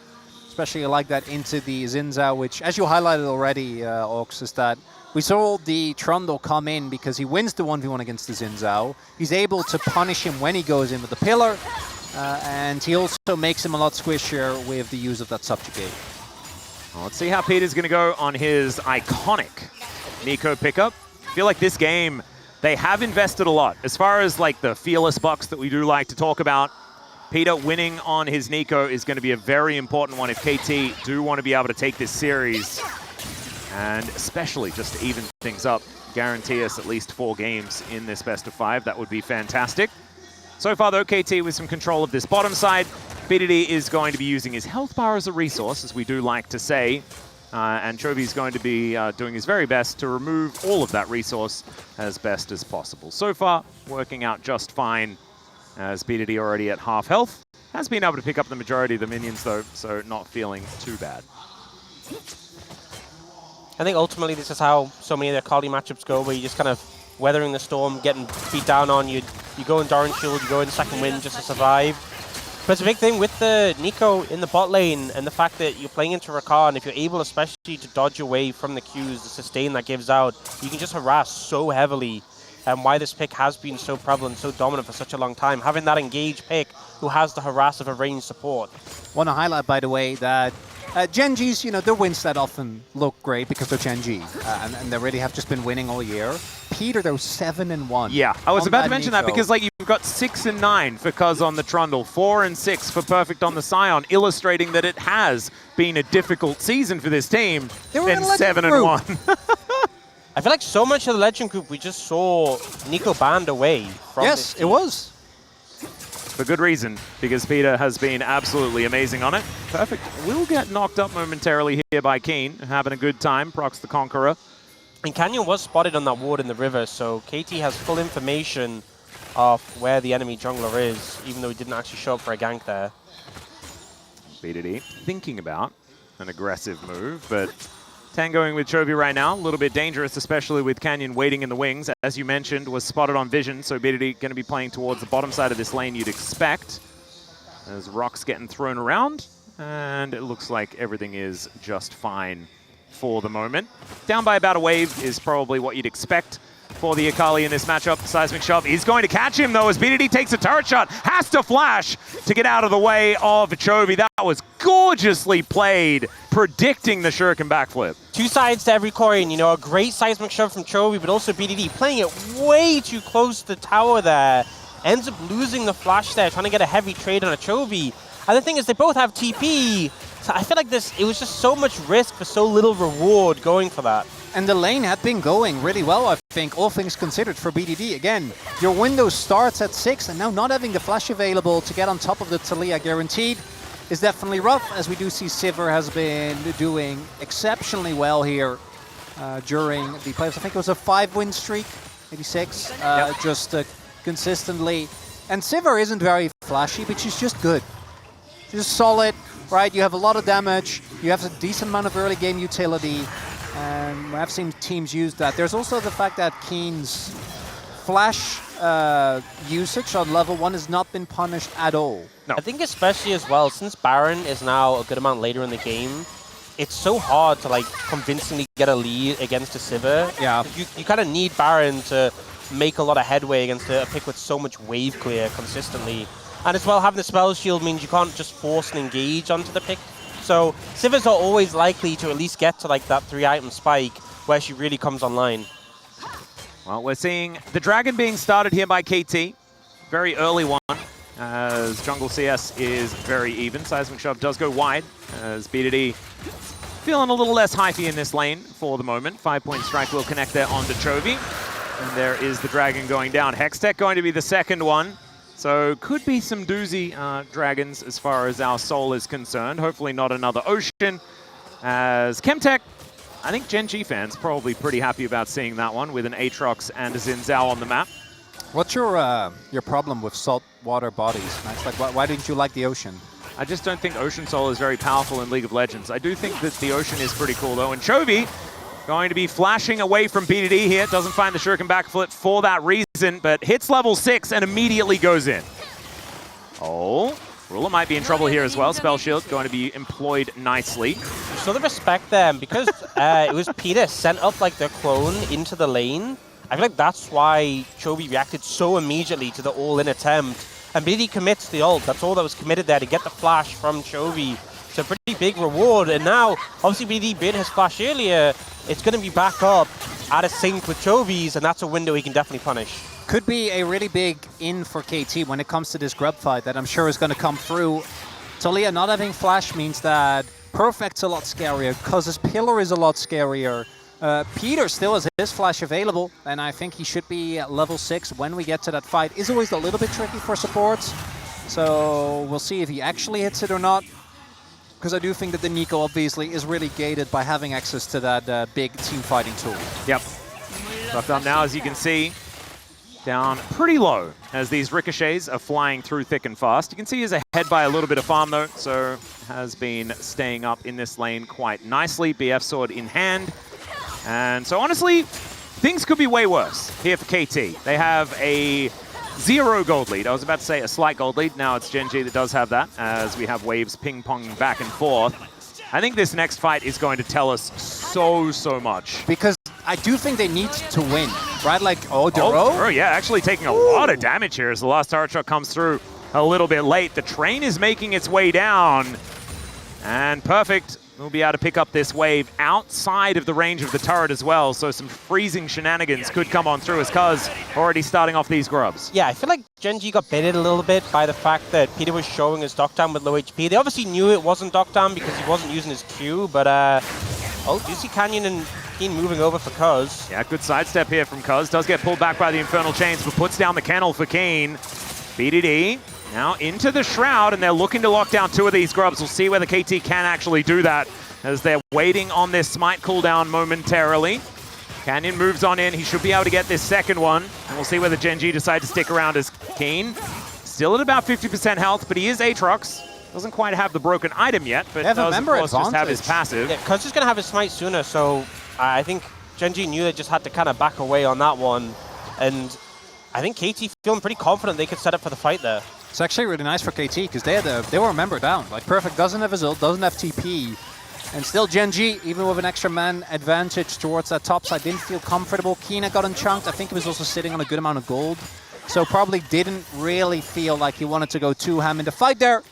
especially like that into the Xin Zhao, which, as you highlighted already, Ox, is that we saw the Trundle come in because he wins the 1v1 against the Xin Zhao. He's able to punish him when he goes in with the pillar, and he also makes him a lot squishier with the use of that subjugate. Well, let's see how Peter's going to go on his iconic Nico pickup. I feel like this game, they have invested a lot. As far as like the fearless box that we do like to talk about, Peter winning on his Nico is going to be a very important one if KT do want to be able to take this series. And especially just to even things up, guarantee us at least 4 games in this best of 5. That would be fantastic. So far though, KT with some control of this bottom side. BDD is going to be using his health bar as a resource, as we do like to say. And Chovy's going to be doing his very best to remove all of that resource as best as possible. So far, working out just fine, as BDD already at half health. Has been able to pick up the majority of the minions though, so not feeling too bad. I think ultimately this is how so many of their Kali matchups go, where you just kind of weathering the storm, getting beat down on. You go in Doran Shield, you go in second wind just to survive. But it's a big thing with the Nico in the bot lane and the fact that you're playing into Rakan. If you're able especially to dodge away from the Qs, the sustain that gives out, you can just harass so heavily. And why this pick has been so prevalent, so dominant for such a long time. Having that engaged pick who has the harass of a ranged support. Want to highlight, by the way, that Gen.G's, you know, their wins that often look great because they're Gen.G, and they really have just been winning all year. Peter, though, 7-1. Yeah, I was about to mention that Nico. because like you've got 6 and 9 for Cuz on the Trundle, 4 and 6 for Perfect on the Scion, illustrating that it has been a difficult season for this team. They were Then in a legend 7 and 1. I feel like so much of the Legend group, we just saw Nico banned away from Yes, this it was. For good reason, because Peter has been absolutely amazing on it. Perfect will get knocked up momentarily here by Keen, having a good time, procs the Conqueror. And Canyon was spotted on that ward in the river, so KT has full information of where the enemy jungler is, even though he didn't actually show up for a gank there. BDD thinking about an aggressive move, but tangoing with Chovy right now, a little bit dangerous, especially with Canyon waiting in the wings. As you mentioned, was spotted on vision, so BDD going to be playing towards the bottom side of this lane you'd expect. As rocks getting thrown around, and it looks like everything is just fine for the moment. Down by about a wave is probably what you'd expect for the Akali in this matchup. Seismic Shove is going to catch him though as BDD takes a turret shot, has to flash to get out of the way of Chovy. That was gorgeously played, predicting the shuriken backflip. 2 sides to every coin, you know, a great seismic shove from Chovy, but also BDD playing it way too close to the tower there. Ends up losing the flash there, trying to get a heavy trade on a Chovy. And the thing is, they both have TP, so I feel like it was just so much risk for so little reward going for that. And the lane had been going really well, I think, all things considered for BDD. Again, your window starts at 6, and now not having the flash available to get on top of the Talia guaranteed is definitely rough, as we do see Sivir has been doing exceptionally well here during the playoffs. I think it was a 5-win streak, maybe 6, just consistently. And Sivir isn't very flashy, but she's just good. She's solid, right? You have a lot of damage, you have a decent amount of early game utility, and I've seen teams use that. There's also the fact that Keen's flash usage on level 1 has not been punished at all. No. I think especially as well, since Baron is now a good amount later in the game, it's so hard to like convincingly get a lead against a Sivir. Yeah. You kind of need Baron to make a lot of headway against a pick with so much wave clear consistently. And as well, having the spell shield means you can't just force an engage onto the pick. So Sivirs are always likely to at least get to like that 3-item spike where she really comes online. Well, we're seeing the Dragon being started here by KT. Very early one, as jungle CS is very even. Seismic Shove does go wide, as BDD feeling a little less hypey in this lane for the moment. 5-point strike will connect there onto Chovy. And there is the Dragon going down. Hextech going to be the second one. So could be some doozy dragons as far as our soul is concerned. Hopefully not another ocean. As Chemtech, I think Gen.G fans probably pretty happy about seeing that one with an Aatrox and a Xin Zhao on the map. What's your problem with saltwater bodies, Max? Like, why didn't you like the ocean? I just don't think Ocean Soul is very powerful in League of Legends. I do think that the ocean is pretty cool though. And Chovy going to be flashing away from BDD here. Doesn't find the shuriken backflip for that reason, but hits level 6 and immediately goes in. Oh, Ruler might be in trouble here as well. Spell Shield going to be employed nicely. So the respect there, because it was Peter sent up like the clone into the lane. I feel like that's why Chovy reacted so immediately to the all-in attempt. And BDD commits the ult. That's all that was committed there to get the flash from Chovy. It's a pretty big reward. And now, obviously BDD bid his flash earlier. It's going to be back up out of sync with Chovy's, and that's a window he can definitely punish. Could be a really big in for KT when it comes to this grub fight that I'm sure is going to come through. Talia not having flash means that Perfect's a lot scarier, because his pillar is a lot scarier. Peter still has his flash available, and I think he should be at level 6 when we get to that fight. Is always a little bit tricky for supports, so we'll see if he actually hits it or not. Because I do think that the Nico obviously is really gated by having access to that big team fighting tool. Yep. Doctom now, as you can see, down pretty low as these ricochets are flying through thick and fast. You can see he's ahead by a little bit of farm though, so has been staying up in this lane quite nicely. BF sword in hand. And so honestly, things could be way worse here for KT. They have a 0 gold lead. I was about to say a slight gold lead. Now it's Gen.G that does have that, as we have waves ping-ponging back and forth. I think this next fight is going to tell us so much. Because I do think they need to win, right? Like, oh, Duro? Oh, Duro, yeah, actually taking a lot of damage here as the last turret shot comes through a little bit late. The train is making its way down, and Perfect will be able to pick up this wave outside of the range of the turret as well, so some freezing shenanigans could come on through as Cuz already starting off these grubs. Yeah, I feel like Gen.G got baited a little bit by the fact that Peter was showing his Doctam with low HP. They obviously knew it wasn't Doctam because he wasn't using his Q, but oh, do you see Canyon and Keen moving over for Cuz? Yeah, good sidestep here from Cuz. Does get pulled back by the Infernal Chains, but puts down the kennel for Keen. BDD now into the Shroud, and they're looking to lock down 2 of these grubs. We'll see whether KT can actually do that as they're waiting on this smite cooldown momentarily. Canyon moves on in. He should be able to get this second one, and we'll see whether Gen.G decide to stick around as Keen. Still at about 50% health, but he is Aatrox. Doesn't quite have the broken item yet, but does, of course, just have his passive. Yeah, Cuz is going to have his smite sooner, so I think Gen.G knew they just had to kind of back away on that one. And I think KT feeling pretty confident they could set up for the fight there. It's actually really nice for KT because they were a member down. Like, Perfect doesn't have his ult, doesn't have TP. And still Gen.G, even with an extra man advantage towards that top side, didn't feel comfortable. Kina got unchunked. I think he was also sitting on a good amount of gold. So probably didn't really feel like he wanted to go too ham in the fight there.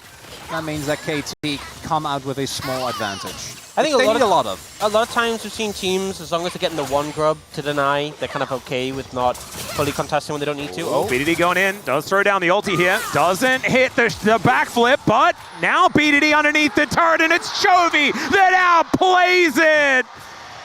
That means that KT come out with a small advantage. I think a lot of times we've seen teams, as long as they're getting the one grub to deny, they're kind of okay with not fully contesting when they don't need to. Oh, BDD going in, does throw down the ulti here, doesn't hit the backflip, but now BDD underneath the turret, and it's Chovy that outplays it!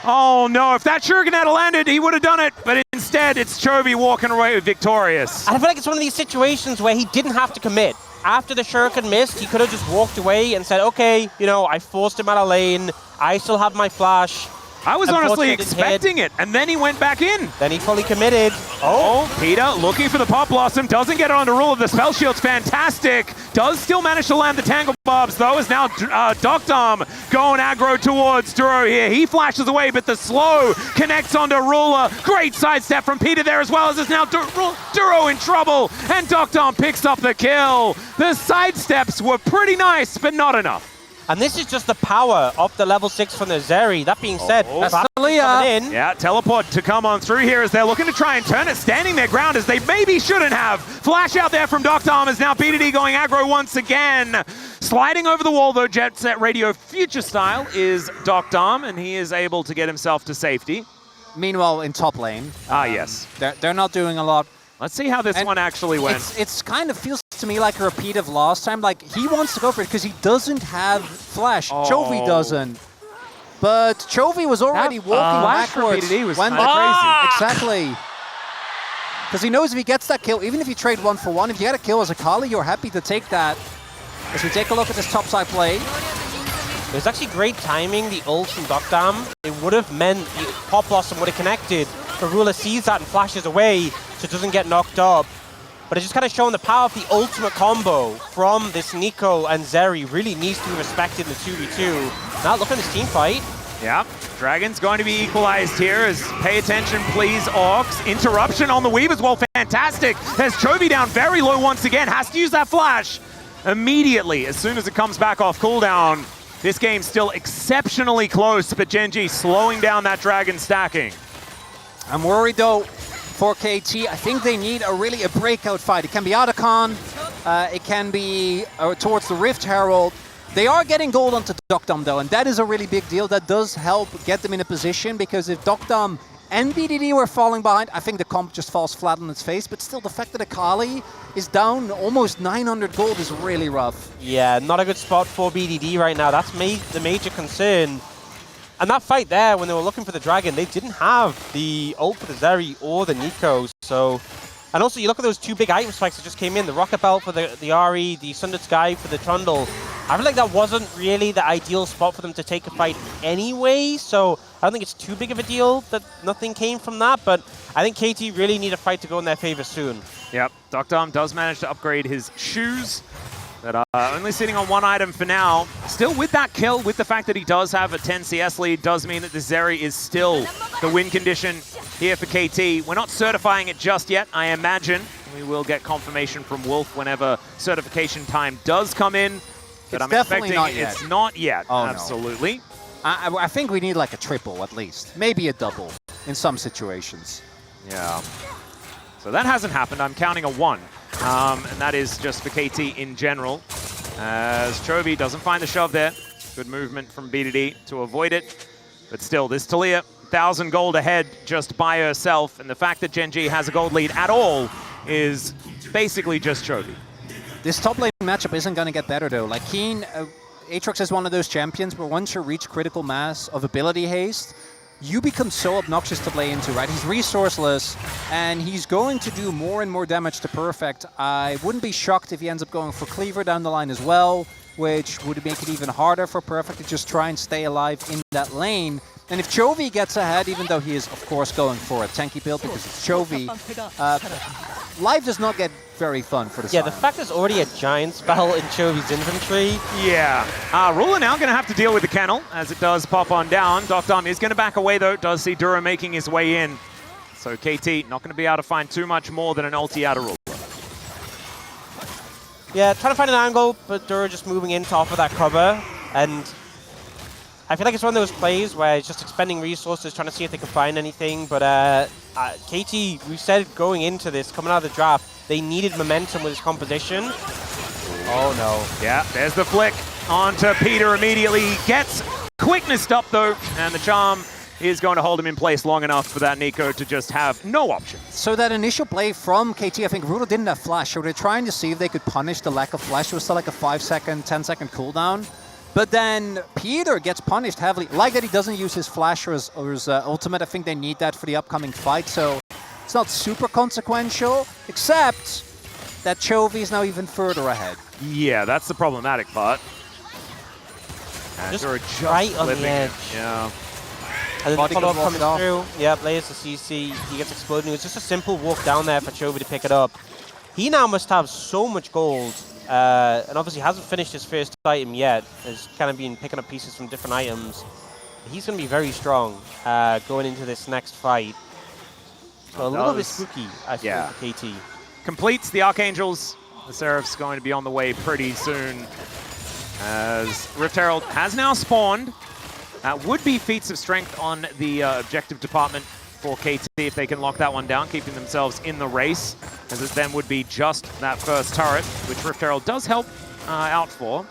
Oh no, if that shuriken had landed, he would have done it, but instead it's Chovy walking away victorious. I feel like it's one of these situations where he didn't have to commit. After the shuriken missed, he could have just walked away and said, okay, you know, I forced him out of lane, I still have my flash. I was honestly expecting it, and then he went back in. Then he fully committed. Oh, Peter looking for the Pop Blossom, doesn't get it on the Ruler. The Spell Shield's fantastic. Does still manage to land the Tangle Bobs, though, is now Doctom going aggro towards Duro here. He flashes away, but the slow connects onto Ruler. Great sidestep from Peter there as well, as it's now Duro in trouble, and Doctom picks up the kill. The sidesteps were pretty nice, but not enough. And this is just the power of the level 6 from the Zeri. That being said, that's Talia. Yeah, teleport to come on through here as they're looking to try and turn it, standing their ground as they maybe shouldn't have. Flash out there from Doctom as now BDD going aggro once again. Sliding over the wall though, Jet Set Radio future style is Doctom, and he is able to get himself to safety. Meanwhile, in top lane, yes, they're not doing a lot. Let's see how this one actually went. It's kind of feels to me like a repeat of last time. Like, he wants to go for it because he doesn't have flash. Chovy doesn't. But Chovy was already walking backwards. BDD was crazy. Exactly. Because he knows if he gets that kill, even if you trade 1-for-1, if you get a kill as a Kali, you're happy to take that. As we take a look at this topside play. It was actually great timing, the ult from Dokdam. It would have meant the Pop Blossom would have connected, but Ruler sees that and flashes away, so it doesn't get knocked up. But it's just kind of showing the power of the ultimate combo from this Nico and Zeri. Really needs to be respected in the 2v2. Now look at this team fight. Yeah, Dragon's going to be equalized here as pay attention, please, Orcs. Interruption on the weave as well, fantastic. There's Chovy down very low once again, has to use that flash immediately as soon as it comes back off cooldown. This game's still exceptionally close, but Gen.G slowing down that Dragon stacking. I'm worried though for KT. I think they need a breakout fight. It can be Otacon, it can be towards the Rift Herald. They are getting gold onto Dokdam though, and that is a really big deal. That does help get them in a position, because if Dokdam and BDD were falling behind, I think the comp just falls flat on its face. But still, the fact that Akali is down almost 900 gold is really rough. Yeah, not a good spot for BDD right now. That's the major concern. And that fight there, when they were looking for the Dragon, they didn't have the ult for the Zeri or the Nico. So, and also, you look at those two big item spikes that just came in, the Rocket Belt for the Ahri, the Sundered Sky for the Trundle. I feel like that wasn't really the ideal spot for them to take a fight anyway, so I don't think it's too big of a deal that nothing came from that, but I think KT really need a fight to go in their favor soon. Yep, Dokdam does manage to upgrade his shoes, but only sitting on one item for now. Still with that kill, with the fact that he does have a 10 CS lead, does mean that the Zeri is still the win condition here for KT. We're not certifying it just yet, I imagine. We will get confirmation from Wolf whenever certification time does come in. But It's I'm definitely expecting not yet. it's not yet, Oh, no. absolutely. I think we need like a triple at least. Maybe a double in some situations. Yeah. So that hasn't happened. I'm counting a 1. And that is just for KT in general. As Chovy doesn't find the shove there. Good movement from BDD to avoid it. But still, this Talia, 1,000 gold ahead just by herself. And the fact that Gen.G has a gold lead at all is basically just Chovy. This top lane matchup isn't going to get better though. Like Keen, Aatrox is one of those champions where once you reach critical mass of ability haste, you become so obnoxious to play into, right? He's resourceless, and he's going to do more and more damage to Perfect. I wouldn't be shocked if he ends up going for Cleaver down the line as well, which would make it even harder for Perfect to just try and stay alive in that lane. And if Chovy gets ahead, even though he is, of course, going for a tanky build because it's Chovy, life does not get very fun for the Yeah, Sion. the fact there's already a giant spell in Chovy's inventory. Yeah. Ruler now going to have to deal with the kennel as it does pop on down. Dokdam is going to back away though. Does see Dura making his way in. So KT not going to be able to find too much more than an ulti out of Ruler. Yeah, trying to find an angle, but Dura just moving in to offer that cover. And I feel like it's one of those plays where it's just expending resources, trying to see if they can find anything. But KT, we said going into this, coming out of the draft, they needed momentum with his composition. Oh no. Yeah, there's the flick onto Peter immediately. He gets quicknessed up though, and the charm is going to hold him in place long enough for that Nico to just have no option. So that initial play from KT, I think Ruler didn't have flash, so they're trying to see if they could punish the lack of flash. It was still like a 5-second, 10-second cooldown. But then Peter gets punished heavily. Like that he doesn't use his flash or his ultimate. I think they need that for the upcoming fight, so it's not super consequential, except that Chovy is now even further ahead. Yeah, that's the problematic part. And Just Dura right on the flipping edge. it. Yeah. And then Body follow-up got walked coming off. through. Yeah, layers the CC. He gets exploded. It was just a simple walk down there for Chovy to pick it up. He now must have so much gold. And obviously hasn't finished his first item yet. Has kind of been picking up pieces from different items. He's going to be very strong going into this next fight. So a little bit spooky, I think, Yeah. for KT. Completes the Archangels. The Seraph's going to be on the way pretty soon. As Rift Herald has now spawned. Would be feats of strength on the objective department for KT if they can lock that one down, keeping themselves in the race, as it then would be just that first turret, which Rift Herald does help out for.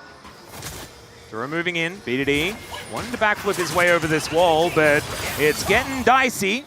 Dura moving in, BDD wanting to backflip his way over this wall, but it's getting dicey.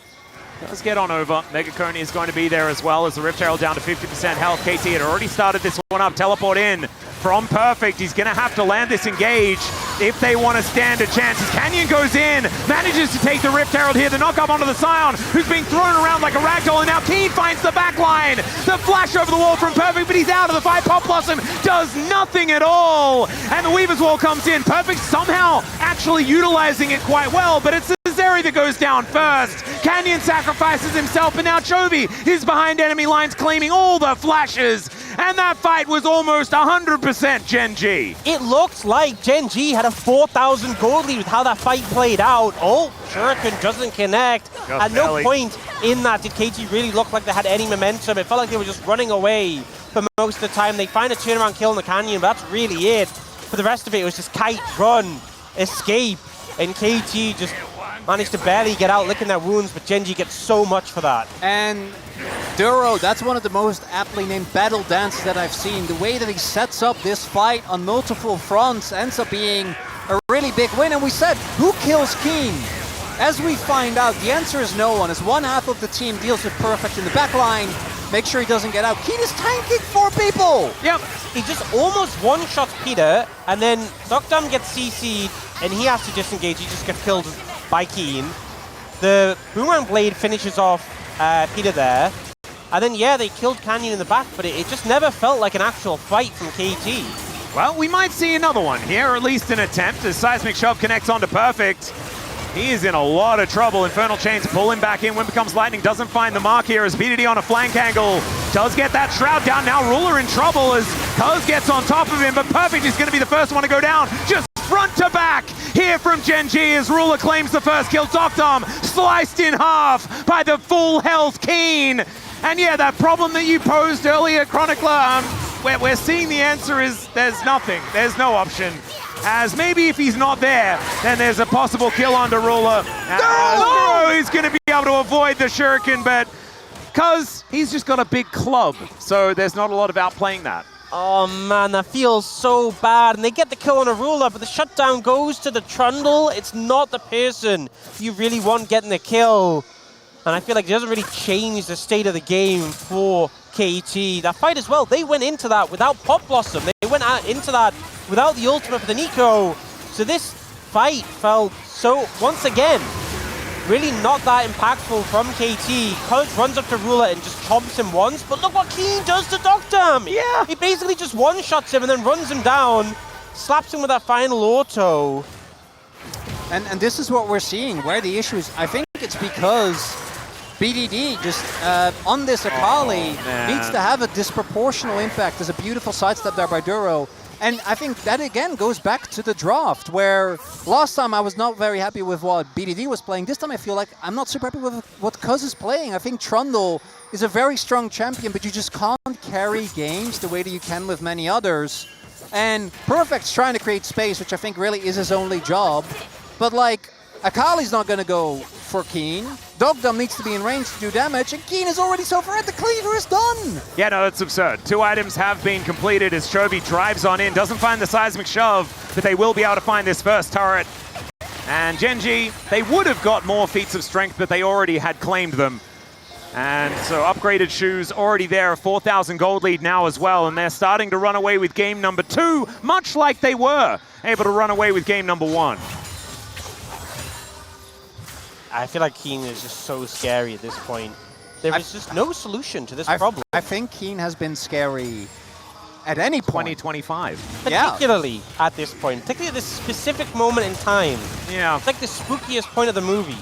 Does get on over. Megacone is going to be there as well as the Rift Herald down to 50% health. KT had already started this one up. Teleport in from Perfect. He's going to have to land this engage. if they want to stand a chance. As Canyon goes in, manages to take the Rift Herald here, the knock up onto the Scion, who's being thrown around like a ragdoll, and now Keen finds the back line. The flash over the wall from Perfect, but he's out of the fight. Pop Blossom does nothing at all, and the Weaver's Wall comes in. Perfect somehow actually utilizing it quite well, but it's Zeri that goes down first. Canyon sacrifices himself, and now Chovy is behind enemy lines claiming all the flashes, and that fight was almost 100% Gen.G. It looked like Gen.G had a 4,000 gold lead with how that fight played out. Oh, Shuriken doesn't connect. At no point in that did KT really look like they had any momentum. It felt like they were just running away for most of the time. They find a turnaround kill in the Canyon, but that's really it. For the rest of it, it was just kite, run, escape, and KT just managed to barely get out, licking their wounds, but Gen.G gets so much for that. And Duro, that's one of the most aptly named battle dances that I've seen. The way that he sets up this fight on multiple fronts ends up being a really big win. And we said, who kills Keen? As we find out, the answer is no one. As one half of the team deals with Perfect in the back line, make sure he doesn't get out. Keen is tanking 4 people! Yep, he just almost one-shots Peter, and then Dokdam gets CC'd, and he has to disengage. He just gets killed by Keen. The Boomerang Blade finishes off Peter there. And then, yeah, they killed Canyon in the back, but it just never felt like an actual fight from KT. Well, we might see another one here, or at least an attempt, as Seismic Shove connects onto Perfect. He is in a lot of trouble. Infernal Chains pull him back in. Wind Becomes Lightning doesn't find the mark here as BDD on a flank angle does get that Shroud down. Now Ruler in trouble as Cuz gets on top of him, but Perfect is going to be the first one to go down. Just front to back here from Gen.G as Ruler claims the first kill. Dokdam sliced in half by the full health Keen. And yeah, that problem that you posed earlier, Chronicler, we're seeing the answer is there's nothing. There's no option. As maybe if he's not there, then there's a possible kill onto Ruler. He's going to be able to avoid the Shuriken, but Cuz he's just got a big club, so there's not a lot of outplaying that. Oh man, that feels so bad. And they get the kill on a Ruler, but the shutdown goes to the Trundle. It's not the person you really want getting the kill. And I feel like it doesn't really change the state of the game for KT. That fight as well, they went into that without Pop Blossom. They went into that without the ultimate for the Nico. So this fight felt so, once again, really not that impactful from KT. Cuz runs up to Ruler and just chomps him once, but look what Keen does to Dokdam! Yeah! He basically just one-shots him and then runs him down, slaps him with that final auto. And this is what we're seeing, where the issue is. I think it's because BDD just on this Akali needs to have a disproportional impact. There's a beautiful sidestep there by Duro. And I think that again goes back to the draft, where last time I was not very happy with what BDD was playing. This time I feel like I'm not super happy with what Cuz is playing. I think Trundle is a very strong champion, but you just can't carry games the way that you can with many others. And Perfect's trying to create space, which I think really is his only job. But like, Akali's not going to go for Keen. Dokdam needs to be in range to do damage, and Keen is already so far at the cleaver is done! Yeah, no, that's absurd. 2 items have been completed as Chovy drives on in, doesn't find the Seismic Shove, but they will be able to find this first turret. And Gen.G, they would have got more feats of strength, but they already had claimed them. And so upgraded shoes already there, a 4,000 gold lead now as well, and they're starting to run away with game number 2, much like they were able to run away with game number 1. I feel like Keen is just so scary at this point. There is just no solution to this problem. I think Keen has been scary at any point. 2025. Particularly at this point, particularly at this specific moment in time. Yeah. It's like the spookiest point of the movie.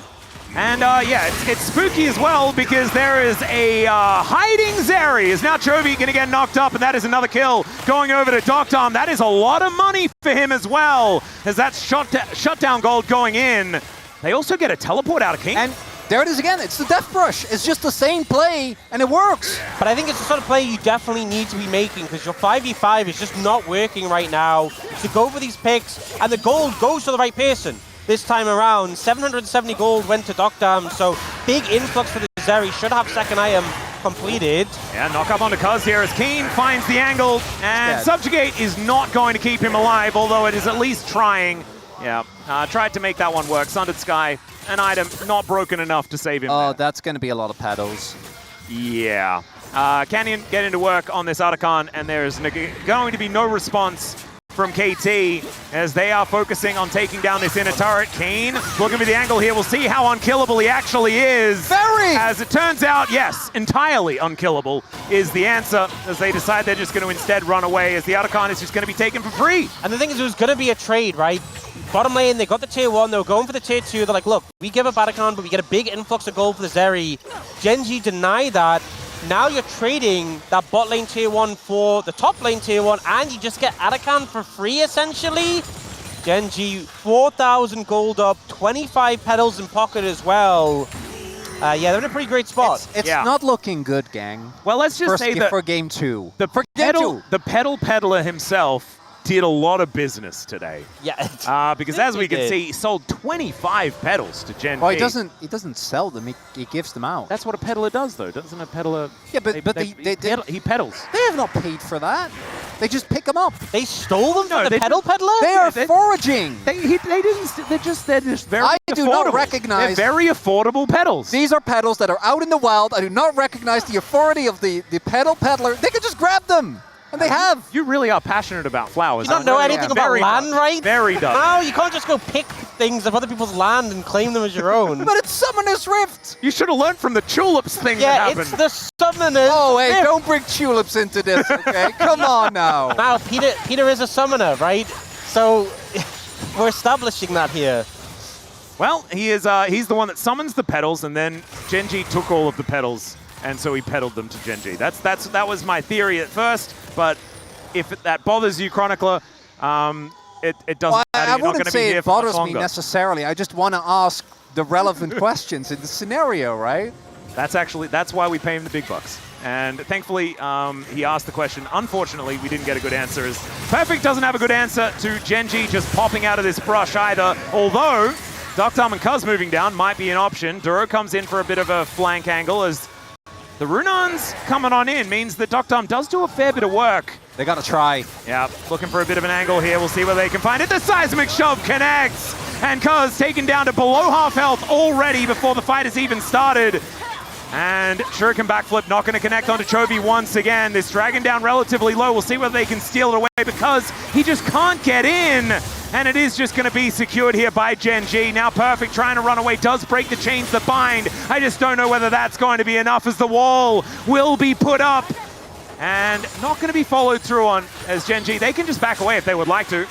And yeah, it's spooky as well because there is a hiding Zeri. Is now Chovy going to get knocked up, and that is another kill going over to Dokdam. That is a lot of money for him as well, as that's shutdown gold going in. They also get a teleport out of King. And there it is again. It's the Death Brush. It's just the same play, and it works. But I think it's the sort of play you definitely need to be making because your 5v5 is just not working right now. So go for these picks, and the gold goes to the right person this time around. 770 gold went to Dokdam, so big influx for the Zeri. Should have second item completed. Yeah, knock up onto Cuz here as Keen finds the angle, and Subjugate is not going to keep him alive, although it is at least trying. Yeah, tried to make that one work. Sundered Sky, an item not broken enough to save him. Oh, that's going to be a lot of paddles. Yeah. Canyon getting to work on this Otacon, and there's going to be no response from KT as they are focusing on taking down this inner turret. Keen looking for the angle here. We'll see how unkillable he actually is. Very! As it turns out, yes, entirely unkillable is the answer, as they decide they're just going to instead run away, as the Otacon is just going to be taken for free. And the thing is, it was going to be a trade, right? Bottom lane, they got the tier 1, they were going for the tier 2. They're like, look, we give up Otacon, but we get a big influx of gold for the Zeri. Gen.G deny that. Now you're trading that bot lane tier 1 for the top lane tier 1, and you just get Otacon for free, essentially. Gen.G, 4,000 gold up, 25 petals in pocket as well. Yeah, they're in a pretty great spot. It's not looking good, gang. Well, let's just say that for game 2. the pedal peddler himself did a lot of business today. Yeah. Because as we can see, he sold 25 pedals to Gen.G. Well, he doesn't sell them. He gives them out. That's what a peddler does, though. Doesn't a peddler? Yeah, but he pedals. They have not paid for that. They just pick them up. They stole them from the they pedal peddler? They are foraging. They didn't. They're just very I affordable. do not recognize. They're very affordable pedals. These are pedals that are out in the wild. I do not recognize the authority of the pedal peddler. They can just grab them. And they have. You really are passionate about flowers. You don't know anything about land rights? Very dumb. No, you can't just go pick things of other people's land and claim them as your own. But it's Summoner's Rift. You should have learned from the tulips thing that Yeah, happened. it's the Summoner's Oh, hey, Rift. don't bring tulips into this, okay? Come on now. Now, Peter is a summoner, right? So we're establishing that here. Well, he's the one that summons the pedals, and then Gen.G took all of the pedals, and so he peddled them to Gen.G. That was my theory at first, but if that bothers you, Chronicler, it doesn't Well, matter. I You're not wouldn't going to be say here it for much bothers me longer. necessarily. I just want to ask the relevant questions in the scenario, right? That's why we pay him the big bucks. And thankfully, he asked the question. Unfortunately, we didn't get a good answer. As Perfect doesn't have a good answer to Gen.G just popping out of this brush either. Although, Doctom and Cuz moving down might be an option. Duro comes in for a bit of a flank angle as the Runans coming on in means that Doctom does do a fair bit of work. They got to try. Yeah, looking for a bit of an angle here. We'll see where they can find it. The seismic shove connects. And Cuz taken down to below half health already before the fight has even started. And Shuriken backflip not going to connect onto Chovy once again. This dragon down relatively low. We'll see whether they can steal it away because he just can't get in. And it is just going to be secured here by Gen.G. Now Perfect trying to run away, does break the chains that bind. I just don't know whether that's going to be enough as the wall will be put up. And not going to be followed through on as Gen.G. They can just back away if they would like to.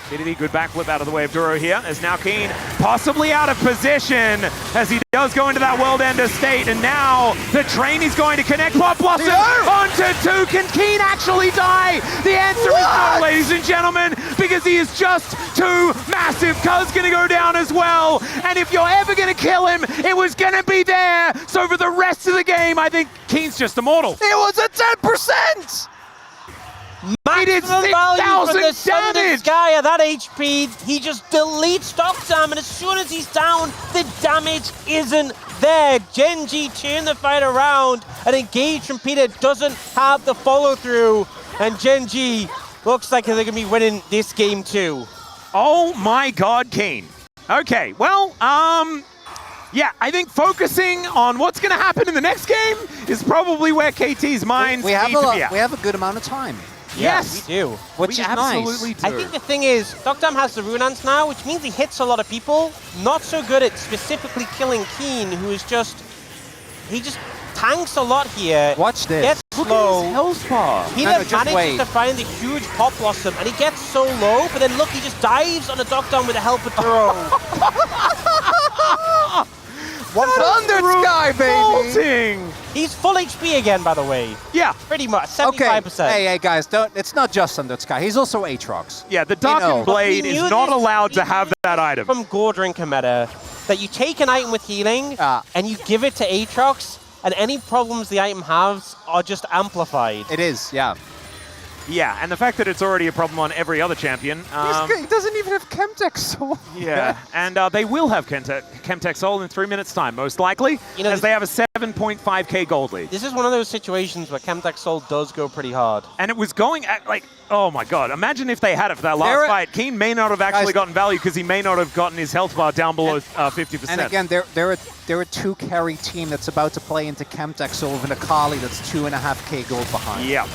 Diddy, good backflip out of the way of Duro here, as now Keen possibly out of position as he does go into that World Ender state, and now the train is going to connect Pop Blossom onto 2. Can Keen actually die? The answer is no, ladies and gentlemen, because he is just too massive. Cuz gonna go down as well, and if you're ever gonna kill him, it was gonna be there. So for the rest of the game, I think Keen's just immortal. It was a 10%! He did 6,000 damage! Guy at that HP, he just deletes Doctom, and as soon as he's down, the damage isn't there. Gen.G turn the fight around, and engage from Peter doesn't have the follow-through, and Gen.G looks like they're going to be winning this game too. Oh my god, Keen. Okay, well, yeah, I think focusing on what's going to happen in the next game is probably where KT's minds need to be at. We have a good amount of time. Yes, we do. Which we is absolutely nice. do. I think the thing is, Doctom has the Runans now, which means he hits a lot of people. Not so good at specifically killing Keen, who is he just tanks a lot here. Watch this. Gets slow. Health bar. He No, then just manages wait. to find a huge Pop Blossom, and he gets so low, but then look, he just dives on a Doctom with the help of Duro. Thunder Sky, baby! Vaulting. He's full HP again, by the way. Yeah, Pretty much, Okay, 75%. hey guys, it's not just Thunder Sky. He's also Aatrox. yeah, the Darkened know. Blade We is knew not this- allowed we to knew have that item. From Gore Drinker meta, that you take an item with healing, and you give it to Aatrox, and any problems the item has are just amplified. It is, yeah. Yeah, and the fact that it's already a problem on every other champion. He doesn't even have Chemtech Soul. Yeah, and they will have Chemtech Soul in 3 minutes' time, most likely, You know, as they have a 7.5k gold lead. This is one of those situations where Chemtech Soul does go pretty hard. And it was going at, like, oh my god, imagine if they had it for that last There- fight. Keen may not have actually Guys- gotten value because he may not have gotten his health bar down below 50%. And again, they're a 2-carry team that's about to play into Chemtech Soul with an Akali that's 2.5k gold behind. Yeah.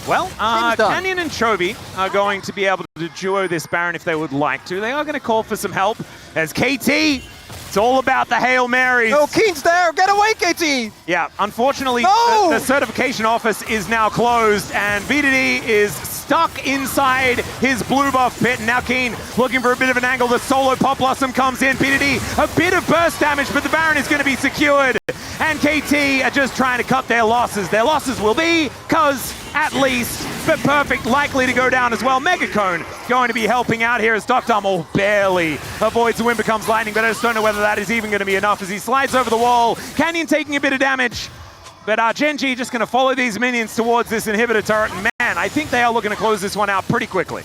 Well, Game's done. Canyon and Chovy are going to be able to to duo this Baron if they would like to. They are going to call for some help as KT, it's all about the Hail Marys. No, Keen's there! Get away, KT! Yeah, unfortunately, No! the certification office is now closed, and VDD is stuck inside his blue buff pit. And now Keen looking for a bit of an angle. The solo Pop Blossom comes in. VDD, a bit of burst damage, but the Baron is going to be secured. And KT are just trying to cut their losses. Their losses will be, cuz at least, but Perfect likely to go down as well. Megacone going to be helping out here as Dr. barely avoids the Wind Becomes Lightning, but I just don't know whether that is even going to be enough as he slides over the wall. Canyon taking a bit of damage, but Gen.G just going to follow these minions towards this inhibitor turret. And man, I think they are looking to close this one out pretty quickly.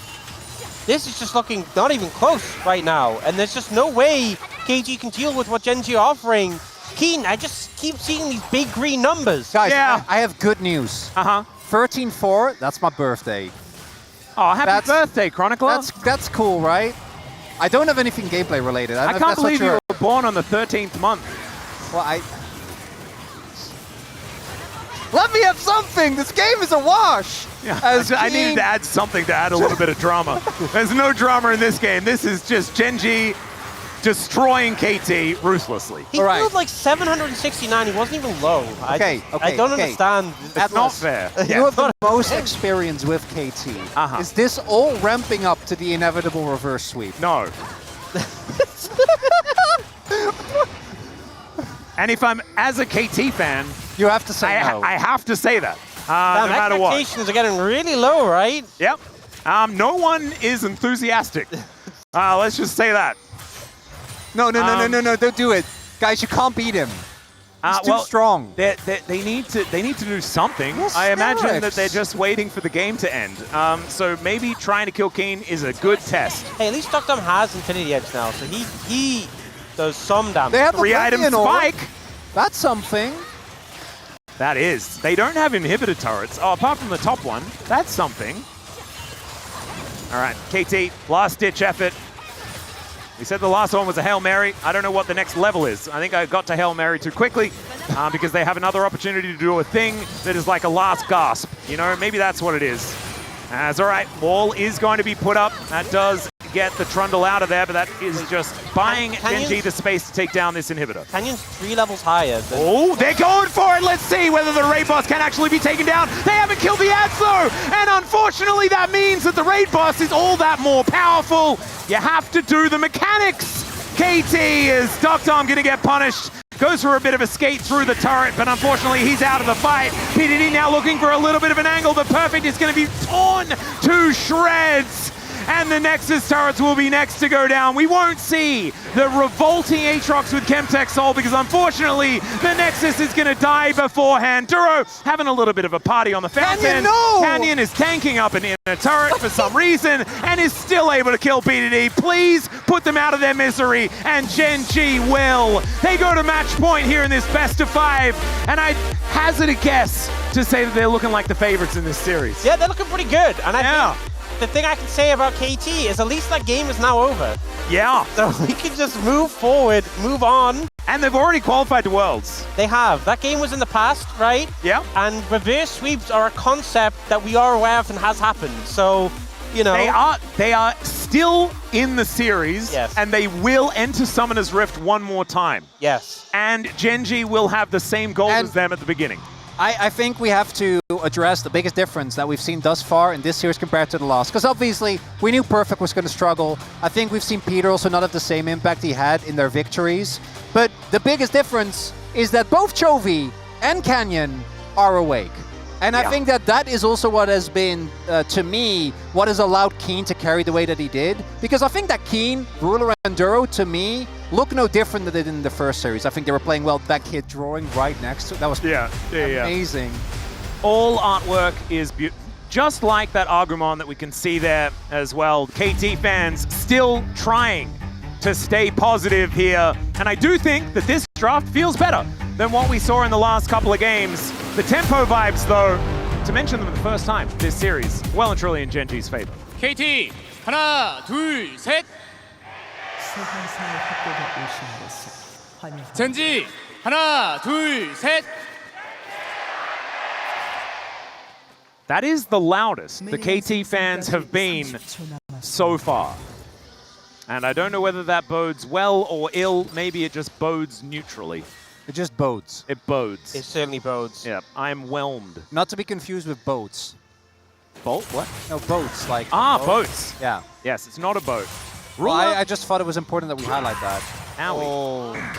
This is just looking not even close right now, and there's just no way KG can deal with what Gen.G are offering. Keen, I just keep seeing these big green numbers. Guys, Yeah. I have good news. 13-4, that's my birthday. Oh, happy birthday, Chronicler. That's cool, right? I don't have anything gameplay related. I can't believe you were born on the 13th month. Well, let me have something! This game is a wash! Yeah, I needed to add something to add a little bit of drama. There's no drama in this game. This is just Gen.G destroying KT ruthlessly. He killed like 769. He wasn't even low. I don't understand. That's not fair. You have the most experience with KT. Is this all ramping up to the inevitable reverse sweep? No. And if I'm as a KT fan, you have to say no. I have to say that. No matter what. Expectations are getting really low, right? Yep. No one is enthusiastic. Let's just say that. No, don't do it. Guys, you can't beat him. He's too strong. They need to do something. Yes, I imagine that they're just waiting for the game to end. So maybe trying to kill Keen is a good test. Hey, at least Dr. has Infinity Edge now, so he does some damage. They have 3-item spike. That's something. That is. They don't have inhibitor turrets. Oh, apart from the top one, that's something. All right, KT, last-ditch effort. We said the last one was a Hail Mary. I don't know what the next level is. I think I got to Hail Mary too quickly because they have another opportunity to do a thing that is like a last gasp. You know, maybe that's what it is. That's all right. Wall is going to be put up. That does get the Trundle out of there, but that is just buying Gen.G the space to take down this inhibitor. Canyon's 3 levels higher. Oh, they're going for it. Let's see whether the raid boss can actually be taken down. They haven't killed the ads though, and unfortunately that means that the raid boss is all that more powerful. You have to do the mechanics. KT is Doctom going to get punished. Goes for a bit of a skate through the turret, but unfortunately he's out of the fight. PDD now looking for a little bit of an angle, but Perfect is going to be torn to shreds. And the Nexus turrets will be next to go down. We won't see the revolting Aatrox with Chemtech Soul because unfortunately the Nexus is going to die beforehand. Duro having a little bit of a party on the fountain. Canyon, no! Canyon is tanking up an inner turret for some reason and is still able to kill PDD. Please put them out of their misery, and Gen.G will. They go to match point here in this best of 5, and I hazard a guess to say that they're looking like the favorites in this series. Yeah, they're looking pretty good. And I think the thing I can say about KT is at least that game is now over. Yeah. So we can just move forward, move on. And they've already qualified to Worlds. They have. That game was in the past, right? Yeah. And reverse sweeps are a concept that we are aware of and has happened. So, you know. They are still in the series. Yes. And they will enter Summoner's Rift one more time. Yes. And Gen.G will have the same goals as them at the beginning. I think we have to address the biggest difference that we've seen thus far in this series compared to the last. Because obviously, we knew Perfect was going to struggle. I think we've seen Peter also not have the same impact he had in their victories. But the biggest difference is that both Chovy and Canyon are awake. And I think that is also what has been, to me, what has allowed Keen to carry the way that he did. Because I think that Keen, Ruler, and Duro, to me, look no different than they did in the first series. I think they were playing well back here, drawing right next to it. That was amazing. All artwork is beautiful. Just like that Agumon that we can see there as well. KT fans still trying to stay positive here. And I do think that this draft feels better than what we saw in the last couple of games. The tempo vibes, though, to mention them for the first time this series, well and truly in Gen.G's favor. KT 하나 둘 셋. Gen.G 하나 둘 셋. That is the loudest the KT fans have been so far. And I don't know whether that bodes well or ill. Maybe it just bodes neutrally. It just bodes. It bodes. It certainly bodes. Yeah, I'm whelmed. Not to be confused with boats. Boat? What? No, boats. Like Boats. Yeah. Yes, it's not a boat. Well, I just thought it was important that we highlight that. Owie.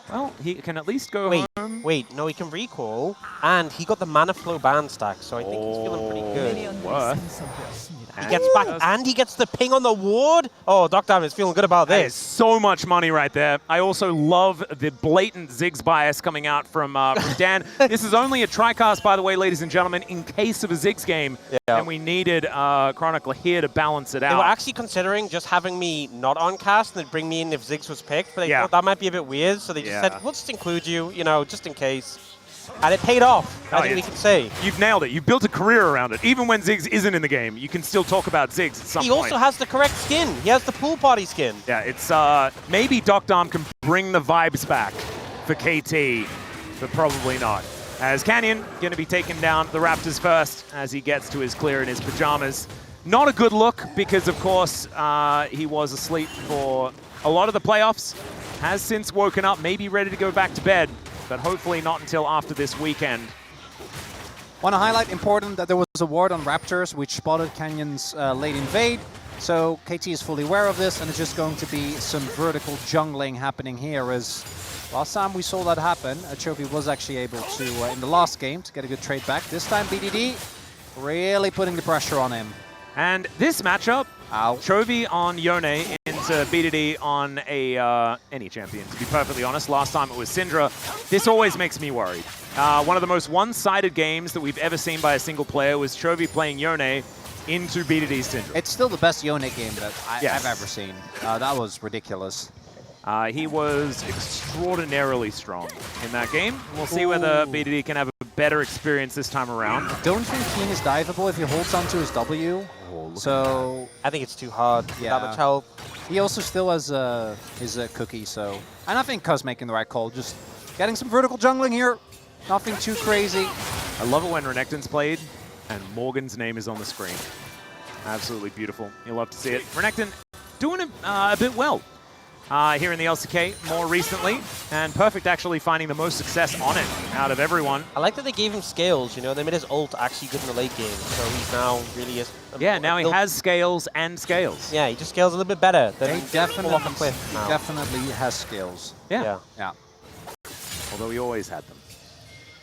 Well, he can at least go home. Wait, no, he can recall, and he got the mana flow ban stack, so I think he's feeling pretty good. Worth. He gets back, and he gets the ping on the ward. Oh, Dr. is feeling good about That is this. so much money right there. I also love the blatant Ziggs bias coming out from Dan. This is only a tricast, by the way, ladies and gentlemen, in case of a Ziggs game. Yeah. And we needed Chronicler here to balance it They were out. actually considering just having me not on cast and then bring me in if Ziggs was picked, but they Yeah. thought that might be a bit weird, so they just Yeah. said, we'll just include you, you know, just in case. And it paid off, I think we can say. You've nailed it. You've built a career around it. Even when Ziggs isn't in the game, you can still talk about Ziggs at some He point. also has the correct skin. He has the pool party skin. Yeah, it's maybe Dom can bring the vibes back for KT, but probably not. As Canyon going to be taking down the Raptors first as he gets to his clear in his pajamas. Not a good look because, of course, he was asleep for a lot of the playoffs. Has since woken up, maybe ready to go back to bed, but hopefully not until after this weekend. Want to highlight important that there was a ward on Raptors which spotted Canyon's late invade. So KT is fully aware of this, and it's just going to be some vertical jungling happening here. As last time we saw that happen, Chovy was actually able to, in the last game, to get a good trade back. This time BDD really putting the pressure on him. And this matchup, Chovy on Yone into BDD on any champion, to be perfectly honest. Last time it was Syndra. This always makes me worried. One of the most one-sided games that we've ever seen by a single player was Chovy playing Yone into BDD Syndra. It's still the best Yone game that I've ever seen. That was ridiculous. He was extraordinarily strong in that game. We'll see whether BDD can have a better experience this time around. I don't think Keen is diveable if he holds onto his W. So I think it's too hard. Yeah. That much help. He also still has his cookie, so... And I think Cuz making the right call. Just getting some vertical jungling here. Nothing too crazy. I love it when Renekton's played and Morgan's name is on the screen. Absolutely beautiful. You'll love to see it. Renekton doing it a bit well here in the LCK more recently, and Perfect actually finding the most success on it out of everyone. I like that they gave him scales, you know, they made his ult actually good in the late game, so he's now really is... Yeah, now he has scales and scales. Yeah, he just scales a little bit better. Than He definitely, off a cliff now. definitely has skills. Yeah. Yeah. Although he always had them.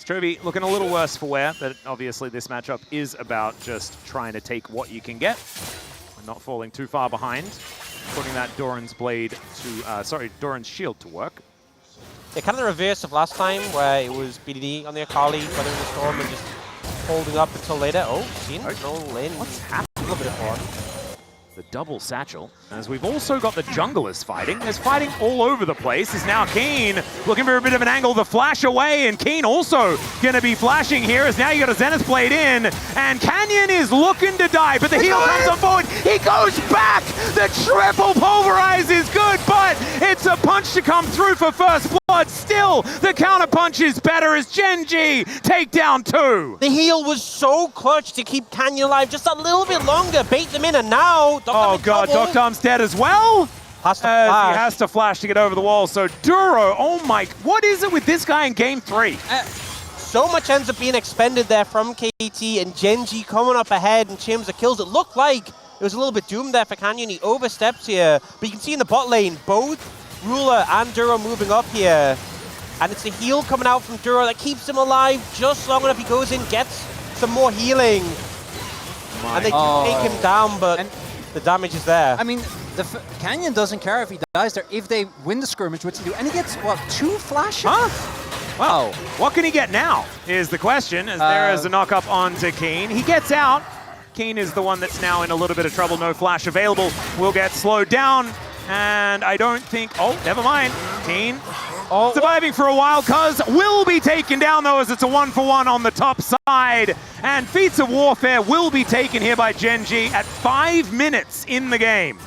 Chovy looking a little worse for wear, but obviously this matchup is about just trying to take what you can get and not falling too far behind. Putting that Doran's blade to, Doran's shield to work. Yeah, kind of the reverse of last time, where it was BDD on the Akali, weathering the storm, and just holding up until later. Oh, seen no lane. What's happening? A little bit of fun. The double satchel, as we've also got the junglers fighting. There's fighting all over the place. Is now Keen looking for a bit of an angle to flash away, and Keen also going to be flashing here as now you got a Zenith Blade in, and Canyon is looking to die, but the heal comes on forward. He goes back! The triple pulverize is good, but it's a punch to come through for first blood. Still, the counter punch is better as Gen.G take down 2. The heal was so clutch to keep Canyon alive just a little bit longer, bait them in, and now... Oh god, Doctom's dead as well? Has to flash. He has to flash to get over the wall. So Duro, oh my, what is it with this guy in game 3? So much ends up being expended there from KT, and Gen.G coming up ahead in terms of kills. It looked like it was a little bit doomed there for Canyon. He oversteps here, but you can see in the bot lane, both Ruler and Duro moving up here. And it's the heal coming out from Duro that keeps him alive just long enough. He goes in, gets some more healing. And they do take him down, but the damage is there. I mean, Canyon doesn't care if he dies there. If they win the skirmish, what's he do? And he gets, what, 2 flashes? Huh? Well, what can he get now is the question, as there is a knock-up onto Keen. He gets out. Keen is the one that's now in a little bit of trouble. No flash available. Will get slowed down. And I don't think... Oh, never mind. Keen surviving for a while. Cuz will be taken down, though, as it's a 1-for-1 on the top side. And Feats of Warfare will be taken here by Gen.G at 5 minutes in the game.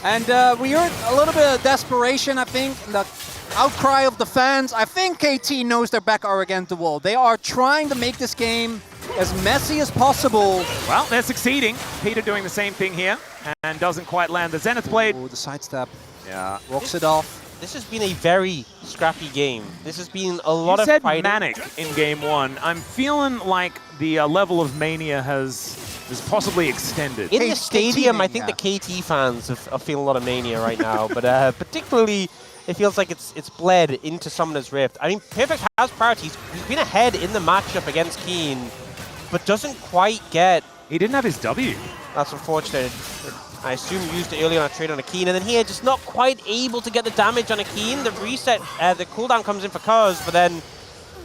And we heard a little bit of desperation, I think. The outcry of the fans. I think KT knows their back are against the wall. They are trying to make this game as messy as possible. Well, they're succeeding. Peter doing the same thing here and doesn't quite land the Zenith Blade. Oh, the sidestep. Yeah. Rocks it off. This has been a very scrappy game. This has been a lot You of said fighting. manic in game one. I'm feeling like the level of mania has possibly extended. In the KT stadium, I mania. think the KT fans are feeling a lot of mania right now, but particularly it feels like it's bled into Summoner's Rift. I mean, Perfect has priorities. He's been ahead in the matchup against Keen, but doesn't quite get. He didn't have his W. That's unfortunate. I assume used it early on a trade on a Keen, and then here just not quite able to get the damage on a Keen. The reset, the cooldown comes in for Cuz, but then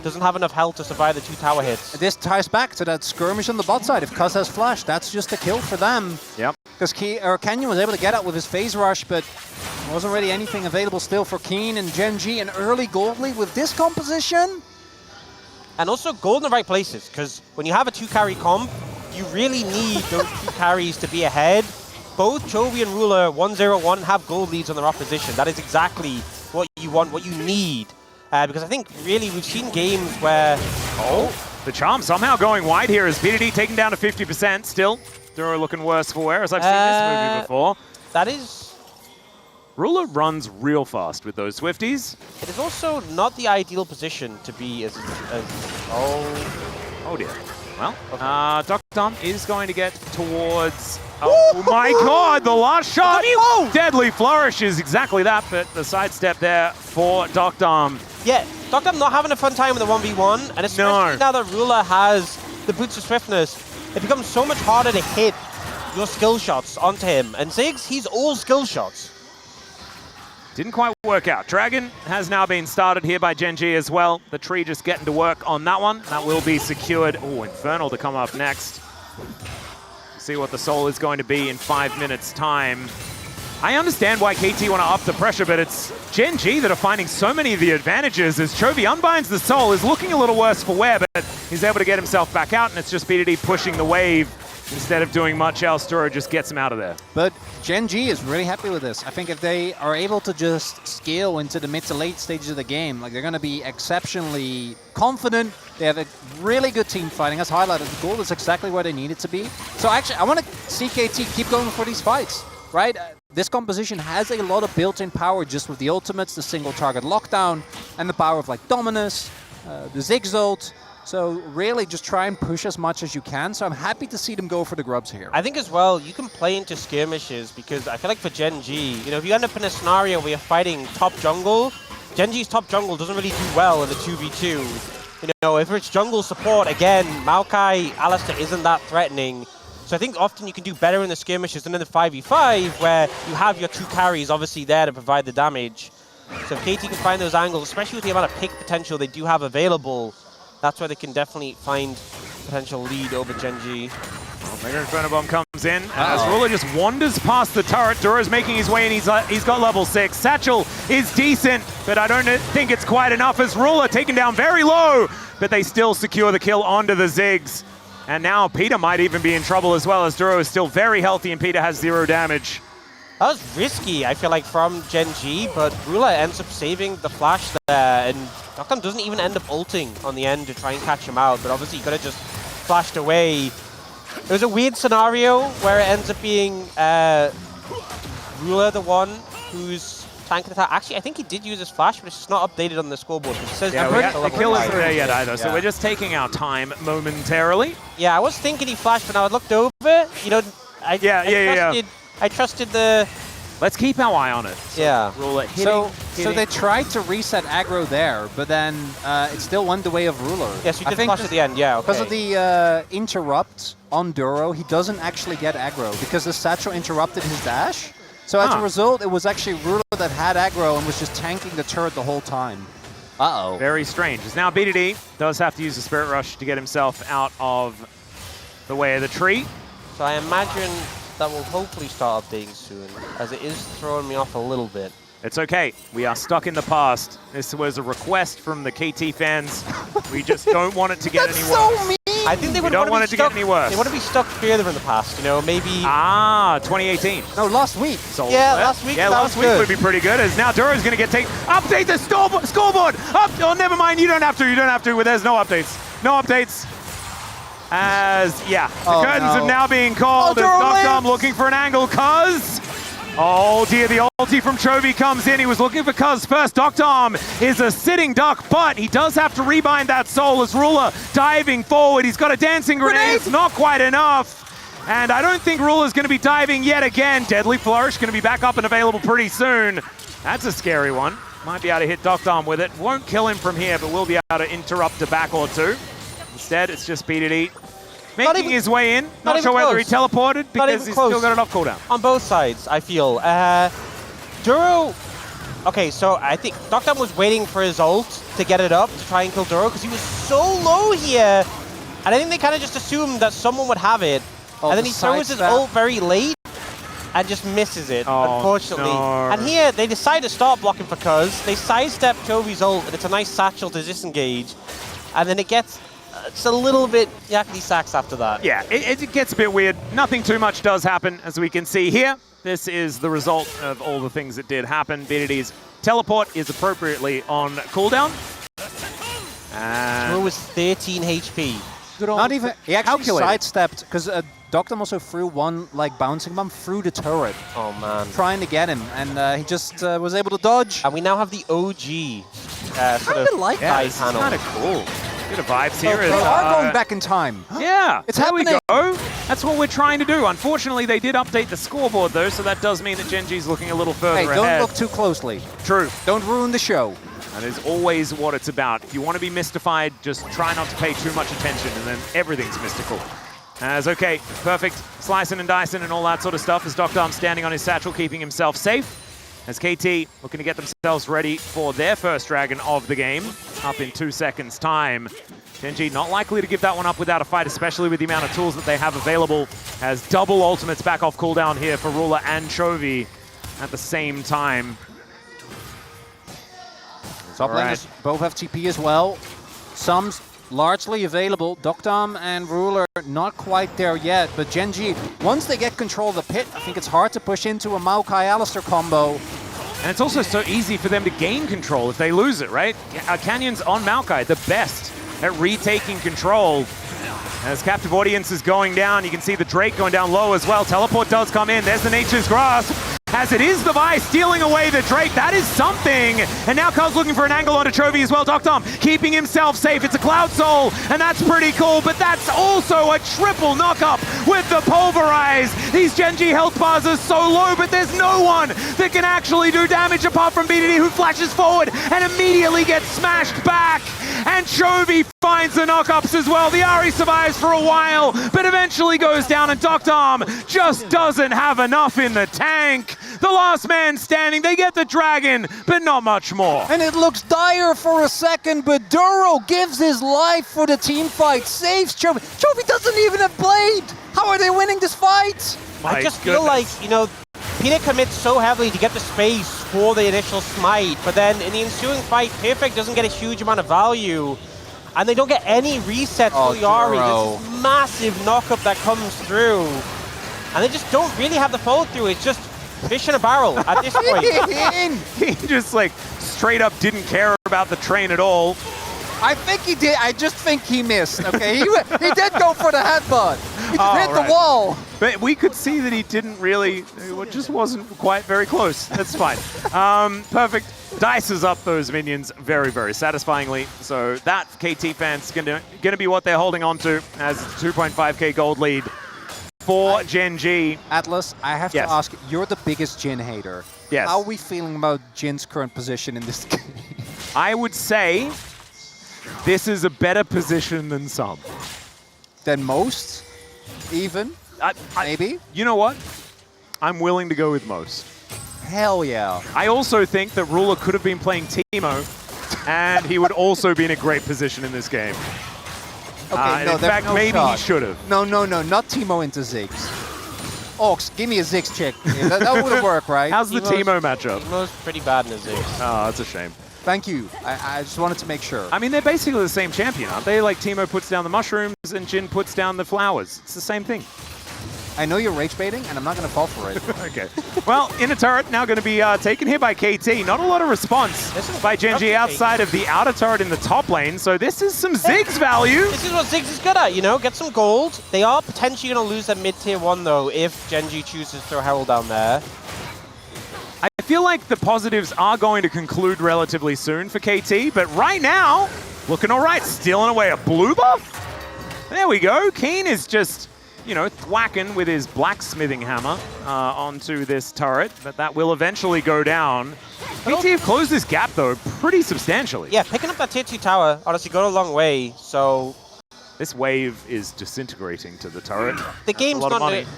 doesn't have enough health to survive the 2 tower hits. This ties back to that skirmish on the bot side. If Cuz has flash, that's just a kill for them. Yep. Because Kenyon was able to get out with his phase rush, but wasn't really anything available still for Keen and Gen.G. An early gold lead with this composition. And also gold in the right places, because when you have a 2-carry comp, you really need those 2 carries to be ahead. Both Chovy and Ruler 1-0-1 have gold leads on their opposition. That is exactly what you want, what you need. Because I think really we've seen games where... Oh, the charm somehow going wide here as BDD taken down to 50% still. Duro looking worse for wear as I've seen this movie before. That is... Ruler runs real fast with those Swifties. It is also not the ideal position to be as Oh dear. Well, Dr. Tom is going to get towards... Oh my god, the last shot! Oh! Deadly Flourish is exactly that, but the sidestep there for Dr. Yeah, Dr. not having a fun time with the 1v1, and especially now that Ruler has the Boots of Swiftness, it becomes so much harder to hit your skill shots onto him. And Ziggs, he's all skill shots. Didn't quite work out. Dragon has now been started here by Gen.G as well. The tree just getting to work on that one. That will be secured. Oh, Infernal to come up next. See what the soul is going to be in 5 minutes' time. I understand why KT want to up the pressure, but it's Gen.G that are finding so many of the advantages as Chovy unbinds the soul, is looking a little worse for wear, but he's able to get himself back out, and it's just BDD pushing the wave instead of doing much else. Duro just gets him out of there. But Gen.G is really happy with this. I think if they are able to just scale into the mid to late stages of the game, like they're going to be exceptionally confident. They have a really good team fighting. As highlighted, the goal is exactly where they need it to be. So actually, I want to see KT keep going for these fights, right? This composition has a lot of built-in power just with the ultimates, the single target lockdown, and the power of like Dominus, the Ziggs ult. So really just try and push as much as you can. So I'm happy to see them go for the grubs here. I think as well, you can play into skirmishes because I feel like for Gen.G, you know, if you end up in a scenario where you're fighting top jungle, Gen.G's top jungle doesn't really do well in the 2v2. You know, if it's jungle support, again, Maokai, Alistar isn't that threatening. So I think often you can do better in the skirmishes than in the 5v5 where you have your 2 carries obviously there to provide the damage. So if KT can find those angles, especially with the amount of pick potential they do have available, that's where they can definitely find potential lead over Gen.G. Mega Inferno Bomb comes in as Ruler just wanders past the turret. Duro's making his way and he's got level 6. Satchel is decent, but I don't think it's quite enough as Ruler taken down very low, but they still secure the kill onto the Ziggs. And now Peter might even be in trouble as well as Duro is still very healthy and Peter has 0 damage. That was risky, I feel like, from Gen.G, but Ruler ends up saving the flash there, and Dokkan doesn't even end up ulting on the end to try and catch him out, but obviously he could have just flashed away. There's a weird scenario where it ends up being Ruler the one who's tanking attack. Actually, I think he did use his flash, but it's just not updated on the scoreboard. It says the kill isn't there yet either, so we're just taking our time momentarily. Yeah, I was thinking he flashed, but now I looked over, you know, I trusted the... Let's keep our eye on it. Yeah. Ruler hitting, So they tried to reset aggro there, but then it still went the way of Ruler. Yes, you did flash at the end, yeah, okay. Because of the interrupt on Duro, he doesn't actually get aggro because the Satchel interrupted his dash. So as a result, it was actually Ruler that had aggro and was just tanking the turret the whole time. Uh-oh. Very strange. As now BDD does have to use the Spirit Rush to get himself out of the way of the tree. So I imagine that will hopefully start updating soon, as it is throwing me off a little bit. It's okay. We are stuck in the past. This was a request from the KT fans. We just don't want it to get any worse. So mean! I think they would don't want it to get any worse. They want to be stuck further in the past, you know, maybe... 2018. No, last week. So, yeah, last week. Yeah, last week would be pretty good. As now Duro's going to get taken. Update the scoreboard! Oh, never mind. You don't have to. You don't have to. There's no updates. No updates. The Oh, curtains no. have now been called. Oh, as Duro Doctom lives! looking for an angle, Cuz. Oh dear, the ulti from Chovy comes in. He was looking for Cuz first. Doctom is a sitting duck, but he does have to rebind that soul as Ruler diving forward. He's got a dancing grenade. It's not quite enough. And I don't think Ruler's going to be diving yet again. Deadly Flourish going to be back up and available pretty soon. That's a scary one. Might be able to hit Doctom with it. Won't kill him from here, but will be able to interrupt a back or two. Instead, it's just beat it eat. Making his way in. Not sure whether he teleported because he's still got it off cooldown. On both sides, I feel. Duro... Okay, so I think Doctom was waiting for his ult to get it up to try and kill Duro because he was so low here. And I think they kind of just assumed that someone would have it. Oh, and then he throws his ult very late and just misses it, unfortunately. No. And here, they decide to start blocking for Cuz. They sidestep Chovy's ult, and it's a nice satchel to disengage. And then it gets... It's a little bit yakety sax after that. Yeah, it gets a bit weird. Nothing too much does happen, as we can see here. This is the result of all the things that did happen. BDD's teleport is appropriately on cooldown. Duro was 13 HP. Not even. He actually calculated. sidestepped because Doctom also threw one like bouncing bomb through the turret, Oh, man. trying to get him, and he just was able to dodge. And we now have the OG sort Kinda of like Yeah, side this is panel. kind of cool. Bit of vibes here. They as, are going back in time. Yeah, It's there happening. we go. That's what we're trying to do. Unfortunately, they did update the scoreboard, though, so that does mean that Gen.G's looking a little further Hey, ahead. don't look too closely. True. Don't ruin the show. That is always what it's about. If you want to be mystified, just try not to pay too much attention, and then everything's mystical. As okay, perfect slicing and dicing and all that sort of stuff as Doctom standing on his satchel, keeping himself safe. As KT looking to get themselves ready for their first dragon of the game, up in 2 seconds' time. Gen.G not likely to give that one up without a fight, especially with the amount of tools that they have available, as double ultimates back off cooldown here for Ruler and Chovy at the same time. Top laners both have TP as well. Sums largely available. Doctom and Ruler not quite there yet, but Gen.G, once they get control of the pit, I think it's hard to push into a Maokai-Alistair combo. And it's also so easy for them to gain control if they lose it, right? Canyon's on Maokai, the best at retaking control. As Captive Audience is going down, you can see the Drake going down low as well. Teleport does come in. There's the Nature's Grasp. As it is the Vi stealing away the Drake. That is something. And now Cuz looking for an angle onto Chovy as well. Doctom keeping himself safe. It's a Cloud Soul, and that's pretty cool. But that's also a triple knock-up with the Pulverize. These Gen.G health bars are so low, but there's no one that can actually do damage apart from BDD, who flashes forward and immediately gets smashed back. And Chovy finds the knock-ups as well. The Ahri survives for a while, but eventually goes down, and Doctom just doesn't have enough in the tank. The last man standing, they get the dragon, but not much more. And it looks dire for a second, but Duro gives his life for the team fight, saves Chovy. Chovy doesn't even have Blade! How are they winning this fight? I just feel like, you know, Peanut commits so heavily to get the space for the initial smite, but then in the ensuing fight, Perfect doesn't get a huge amount of value, and they don't get any resets for the Ahri. There's this massive knockup that comes through, and they just don't really have the follow-through. It's just fish in a barrel at this point. He just like straight up didn't care about the train at all. I think he did. I just think he missed, okay? He did go for the headbutt. He just hit the wall. But we could see that he didn't really, it just wasn't quite very close. That's fine. Perfect. Dices up those minions very, very satisfyingly. So that KT fans gonna be what they're holding on to as 2.5k gold lead for Gen.G. Atlas, I have to ask, you're the biggest Jhin hater. Yes. How are we feeling about Jin's current position in this game? I would say this is a better position than some. Than most? Even? Maybe? You know what? I'm willing to go with most. Hell yeah. I also think that Ruler could have been playing Teemo, and he would also be in a great position in this game. Okay, no, in fact, maybe he should have. No, not Teemo into Ziggs. Ox, give me a Ziggs check. Yeah, that would have worked, right? How's the Teemo matchup? Teemo's pretty bad in his Ziggs. Oh, that's a shame. Thank you. I just wanted to make sure. I mean, they're basically the same champion, aren't they? Like, Teemo puts down the mushrooms and Jhin puts down the flowers. It's the same thing. I know you're rage baiting, and I'm not going to fall for it. Okay. Well, inner turret now going to be taken here by KT. Not a lot of response by Gen.G outside of the outer turret in the top lane. So this is some Ziggs value. This is what Ziggs is good at, you know, get some gold. They are potentially going to lose their mid-tier 1, though, if Gen.G chooses to throw Herald down there. I feel like the positives are going to conclude relatively soon for KT, but right now, looking all right, stealing away a blue buff. There we go. Keen is just, you know, thwacking with his blacksmithing hammer onto this turret, but that will eventually go down. KT have closed this gap, though, pretty substantially. Yeah, picking up that tier 2 tower, honestly, got a long way, so... This wave is disintegrating to the turret. The game's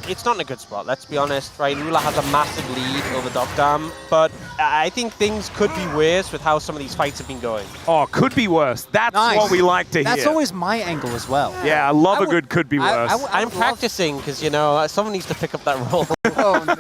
it's not in a good spot, let's be honest, right? Lula has a massive lead over Dogdam, but I think things could be worse with how some of these fights have been going. Oh, could be worse. That's what we like to hear. That's always my angle as well. Yeah, I love a good could be worse. I'm practicing because, you know, someone needs to pick up that role. Oh, no.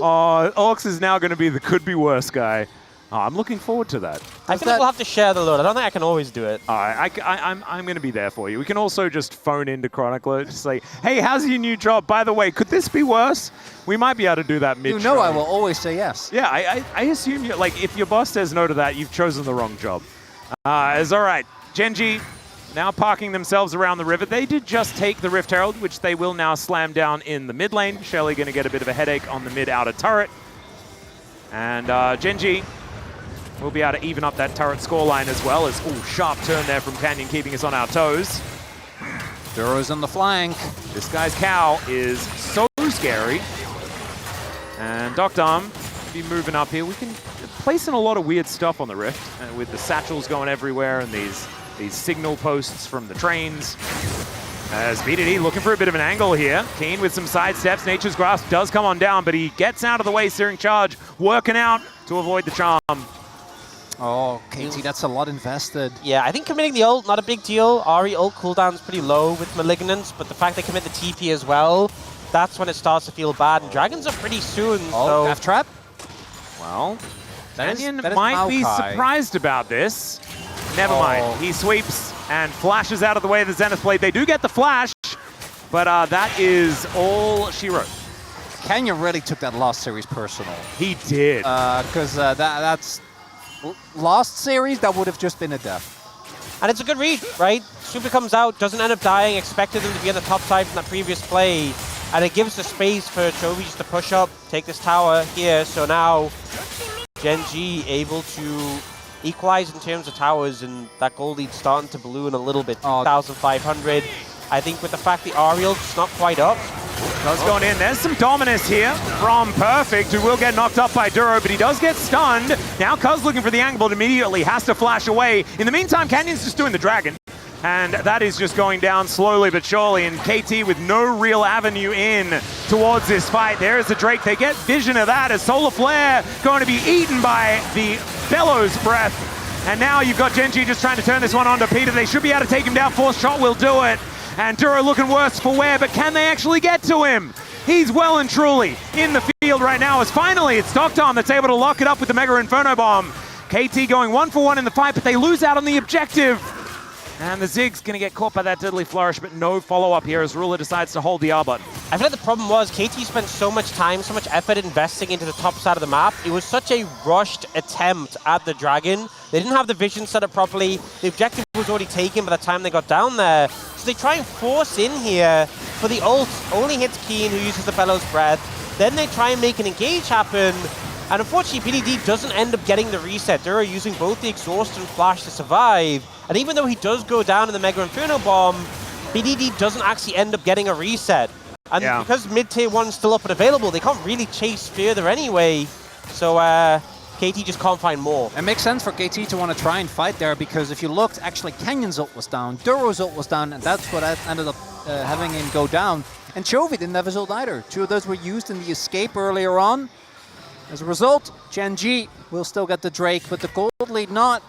Oh, Orcs is now going to be the could be worse guy. Oh, I'm looking forward to that. I feel like we'll have to share the load. I don't think I can always do it. I'm going to be there for you. We can also just phone into Chronicler, just say, hey, how's your new job? By the way, could this be worse? We might be able to do that mid-show. You know I will always say yes. Yeah, I assume, like, if your boss says no to that, you've chosen the wrong job. It's all right. Gen.G now parking themselves around the river. They did just take the Rift Herald, which they will now slam down in the mid lane. Shelly going to get a bit of a headache on the mid-outer turret. And Gen.G we'll be able to even up that turret scoreline as well as, sharp turn there from Canyon, keeping us on our toes. Duro's on the flank. This guy's cow is so scary. And Dogdam be moving up here. We can place in a lot of weird stuff on the Rift with the satchels going everywhere and these signal posts from the trains. As BDD looking for a bit of an angle here. Keen with some side steps. Nature's Grasp does come on down, but he gets out of the way. Searing Charge working out to avoid the charm. Oh, KT, that's a lot invested. Yeah, I think committing the ult, not a big deal. Ahri ult cooldown's pretty low with Malignance, but the fact they commit the TP as well, that's when it starts to feel bad. And Dragons are pretty soon, so... F-trap? Well, Canyon that is might be Maokai. surprised about this. Never mind. He sweeps and flashes out of the way of the Zenith Blade. They do get the flash, but that is all she wrote. Canyon really took that last series personal. He did. Because that's... Last series, that would have just been a death. And it's a good read, right? Super comes out, doesn't end up dying, expected them to be on the top side from that previous play, and it gives the space for Chovy just to push up, take this tower here, so now Gen.G able to equalize in terms of towers, and that gold lead's starting to balloon a little bit, 2,500. I think with the fact the Ariel's just not quite up. Does going in. There's some dominance here from Perfect, who will get knocked up by Duro, but he does get stunned. Now Cuz looking for the angle, but immediately has to flash away. In the meantime, Canyon's just doing the dragon. And that is just going down slowly but surely. And KT with no real avenue in towards this fight. There is the Drake. They get vision of that as Solar Flare going to be eaten by the Bellows Breath. And now you've got Gen.G just trying to turn this one onto Peter. They should be able to take him down. Force shot will do it. And Duro looking worse for wear, but can they actually get to him? He's well and truly in the field right now, as finally it's Dogdam that's able to lock it up with the Mega Inferno Bomb. KT going 1-for-1 in the fight, but they lose out on the objective. And the Zig's going to get caught by that Deadly Flourish, but no follow-up here as Ruler decides to hold the R button. I feel like the problem was KT spent so much time, so much effort investing into the top side of the map. It was such a rushed attempt at the Dragon. They didn't have the vision set up properly. The objective was already taken by the time they got down there. So they try and force in here for the ult. Only hits Keen, who uses the Bellows Breath. Then they try and make an engage happen. And unfortunately, BDD doesn't end up getting the reset. Duro using both the Exhaust and Flash to survive. And even though he does go down in the Mega Inferno Bomb, BDD doesn't actually end up getting a reset. And because mid-tier 1's still up and available, they can't really chase further anyway. So KT just can't find more. It makes sense for KT to want to try and fight there, because if you looked, actually Canyon's ult was down, Duro's ult was down, and that's what ended up having him go down. And Chovy didn't have his ult either. Two of those were used in the escape earlier on. As a result, Gen.G will still get the Drake, but the gold lead not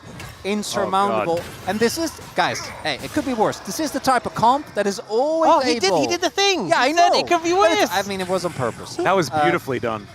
insurmountable. And this is, guys, hey, it could be worse. This is the type of comp that is always he did the thing. Yeah, I know. It could be worse. I mean, it was on purpose. That was beautifully done.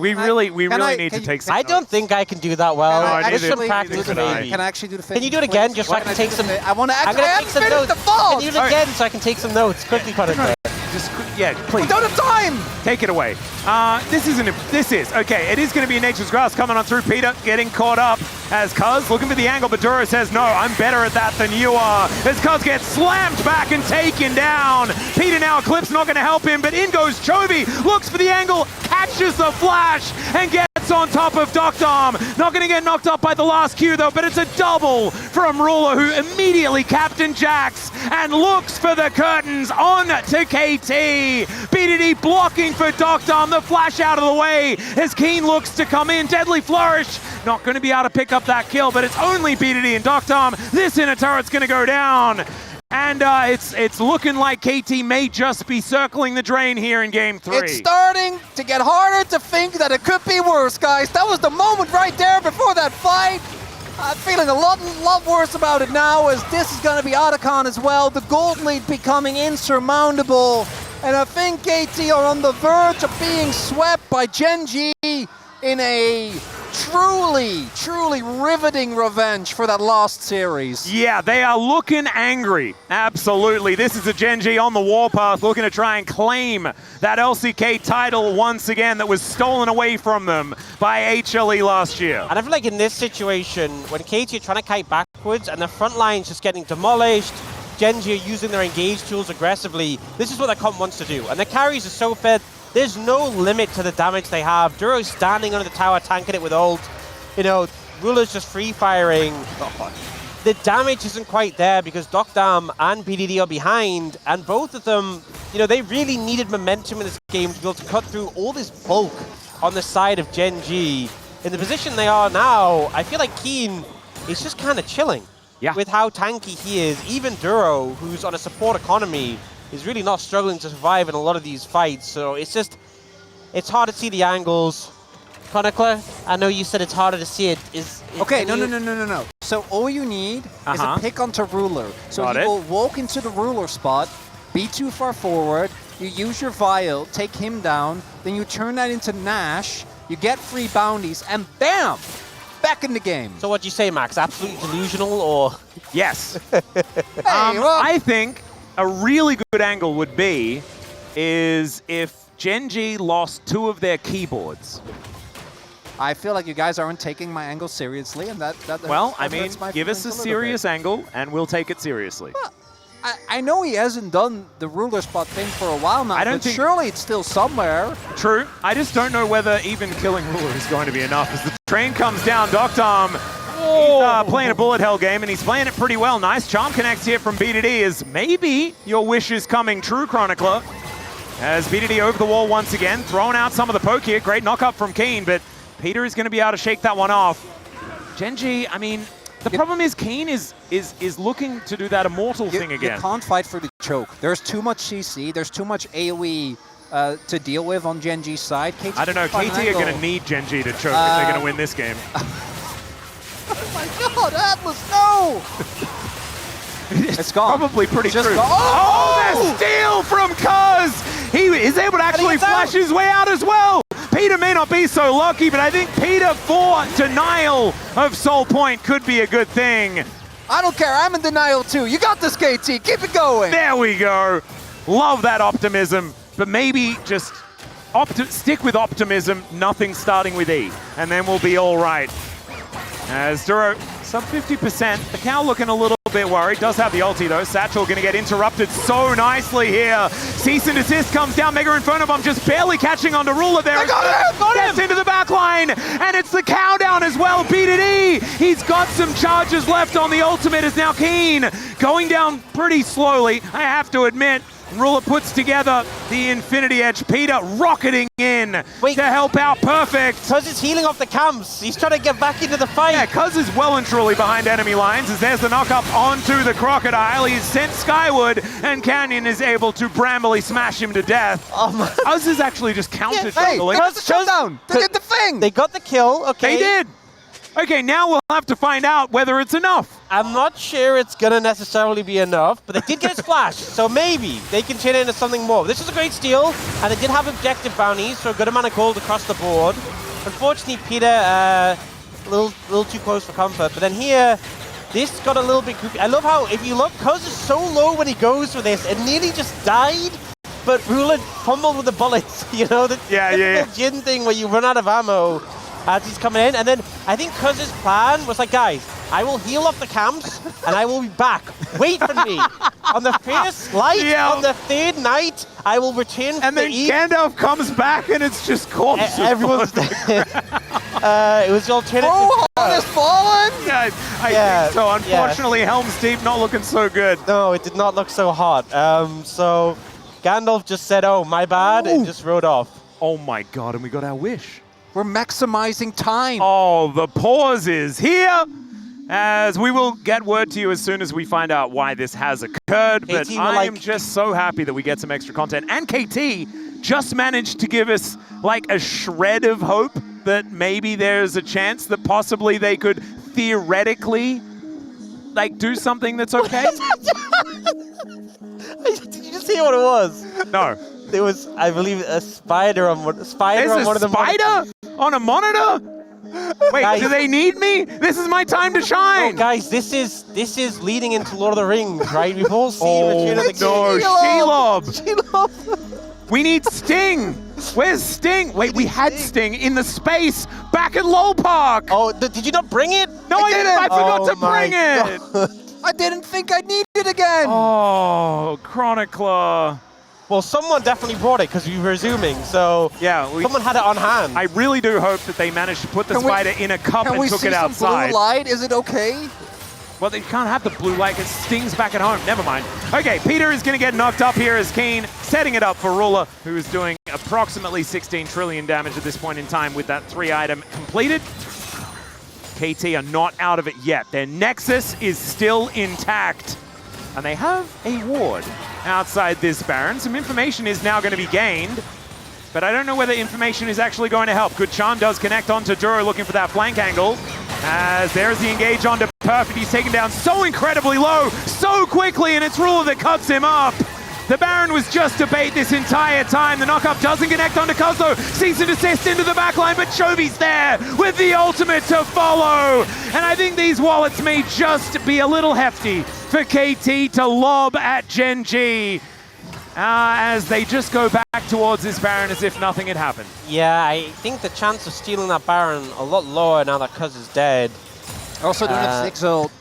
We really need to take some I don't think I can do that well. I Can I actually do the finish? Can you do it again, just so I can take some... I want to actually take some notes. the fault! Can you do it again so I can take some notes? Quickly, Chronicler. just, yeah, please. We don't have time! Take it away. Okay, it is going to be Nature's Grass coming on through. Peter getting caught up as Cuz looking for the angle, but Duro says, no, I'm better at that than you are. As Cuz gets slammed back and taken down. Peter now, Eclipse not going to help him, but in goes Chovy, looks for the angle, catches the flash, and gets on top of Doctorm. Not going to get knocked up by the last Q though, but it's a double from Ruler, who immediately Captain Jax and looks for the curtains on to KT. BDD blocking for Doctorm, the flash out of the way as Keen looks to come in. Deadly Flourish, not going to be able to pick up that kill, but it's only BDD and Doctorm. This inner turret's going to go down. And it's looking like KT may just be circling the drain here in Game 3. It's starting to get harder to think that it could be worse, guys. That was the moment right there before that fight. I'm feeling a lot worse about it now, as this is going to be Otacon as well. The gold lead becoming insurmountable. And I think KT are on the verge of being swept by Gen.G in a truly riveting revenge for that lost series. Yeah, they are looking angry. Absolutely. This is a Gen.G on the warpath looking to try and claim that LCK title once again that was stolen away from them by HLE last year. And I feel like in this situation, when KT are trying to kite backwards and the front line's just getting demolished, Gen.G are using their engage tools aggressively, this is what their comp wants to do. And the carries are so fed, there's no limit to the damage they have. Duro's standing under the tower, tanking it with ult. You know, Ruler's just free firing. The damage isn't quite there because Doctorm and BDD are behind, and both of them, you know, they really needed momentum in this game to be able to cut through all this bulk on the side of Gen.G. In the position they are now, I feel like Keen is just kind of chilling with how tanky he is. Even Duro, who's on a support economy, is really not struggling to survive in a lot of these fights. So it's just, it's hard to see the angles. Chronicler, I know you said it's harder to see it. Okay, no. So all you need is a pick onto Ruler. So he will walk into the Ruler spot, be too far forward, you use your Vial, take him down, then you turn that into Nash, you get free bounties, and bam! Back in the game. So what'd you say, Max? Absolutely delusional, or? Yes. I think a really good angle would be is if Gen.G lost 2 of their keyboards. I feel like you guys aren't taking my angle seriously, and that well, I mean, give us a serious angle, and we'll take it seriously. Well, I know he hasn't done the Ruler spot thing for a while now, but surely it's still somewhere. True. I just don't know whether even killing Ruler is going to be enough. As the train comes down, Doctorm, he's playing a bullet hell game, and he's playing it pretty well. Nice charm connects here from BDD, as maybe your wish is coming true, Chronicler. As BDD over the wall once again, throwing out some of the poke here. Great knock up from Keen, but Peter is going to be able to shake that one off. Gen.G, I mean, the problem is Keen is looking to do that immortal thing again. You can't fight for the choke. There's too much CC, there's too much AoE to deal with on Gen.G's side. I don't know, KT are going to need Gen.G to choke if they're going to win this game. Oh my god, Atlas, no! It's gone. Probably pretty true. Oh, the steal from Cuz! He is able to actually flash his way out as well! Peter may not be so lucky, but I think Peter for denial of Soul Point could be a good thing. I don't care, I'm in denial too. You got this, KT, keep it going. There we go. Love that optimism, but maybe just stick with optimism, nothing starting with E, and then we'll be all right. As Duro, sub 50%, the cow looking a little bit worried, does have the ulti though. Satchel going to get interrupted so nicely here. Cease and desist comes down, Mega Inferno Bomb just barely catching onto Ruler there. Gets into the back line, and it's the cow down as well, BDD. He's got some charges left on the ultimate, is now Keen. Going down pretty slowly, I have to admit. Ruler puts together the Infinity Edge. Peter rocketing in to help out Perfect. Cuz is healing off the camps. He's trying to get back into the fight. Yeah, Cuz is well and truly behind enemy lines as there's the knock up onto the Crocodile. He's sent skyward, and Canyon is able to brambly smash him to death. Cuz is actually just counter juggling. Hey, the shutdown. They did the thing. They got the kill, okay. They did. Okay, now we'll have to find out whether it's enough. I'm not sure it's going to necessarily be enough, but they did get a splash, so maybe they can turn it into something more. This is a great steal, and they did have objective bounties, so a good amount of gold across the board. Unfortunately, Peter, a little too close for comfort, but then here, this got a little bit creepy. I love how, if you look, Cuz is so low when he goes for this, and nearly just died but Rula fumbled with the bullets. You know, the typical Jin thing where you run out of ammo as he's coming in. And then I think Cuz's plan was like, guys, I will heal up the camps and I will be back. Wait for me. On the first light, on the third night, I will return and then Gandalf comes back and it's just corpses. Everyone's dead. It was the alternative. Oh, has fallen? Yeah, I think so. Unfortunately, Helm's Deep not looking so good. No, it did not look so hot. So Gandalf just said, oh, my bad, and just rode off. Oh my god, and we got our wish. We're maximizing time. Oh, the pause is here. As we will get word to you as soon as we find out why this has occurred. But I am just so happy that we get some extra content. And KT just managed to give us like a shred of hope that maybe there's a chance that possibly they could theoretically like do something that's okay. Did you just hear what it was? No. There was, I believe, a spider on one. There's a spider on a monitor? Wait, guys, do they need me? This is my time to shine. No, guys, this is leading into Lord of the Rings, right? We've all seen Return of the King. Shelob. We need Sting. Where's Sting? Wait, we had Sting in the space back at LOL Park. Oh, did you not bring it? No, I didn't. I forgot to bring it. I didn't think I'd need it again. Oh, Chronicler. Well, someone definitely brought it because we were zooming, so someone had it on hand. I really do hope that they managed to put the spider in a cup and took it outside. Can we see some blue light? Is it okay? Well, they can't have the blue light because Sting's back at home. Never mind. Okay, Peter is going to get knocked up here as Keen, setting it up for Ruler, who is doing approximately 16 trillion damage at this point in time with that 3-item completed. KT are not out of it yet. Their Nexus is still intact. And they have a ward outside this Baron. Some information is now going to be gained, but I don't know whether information is actually going to help. Good Charm does connect onto Duro looking for that flank angle. As there's the engage onto Perfect. He's taken down so incredibly low, so quickly, and it's Ruler that cuts him up. The Baron was just a bait this entire time. The knockup doesn't connect onto Cuz though. Cease and desist into the backline, but Chovy's there with the ultimate to follow. And I think these wallets may just be a little hefty for KT to lob at Gen.G as they just go back towards this Baron as if nothing had happened. Yeah, I think the chance of stealing that Baron a lot lower now that Cuz is dead. Also don't have 6 ult.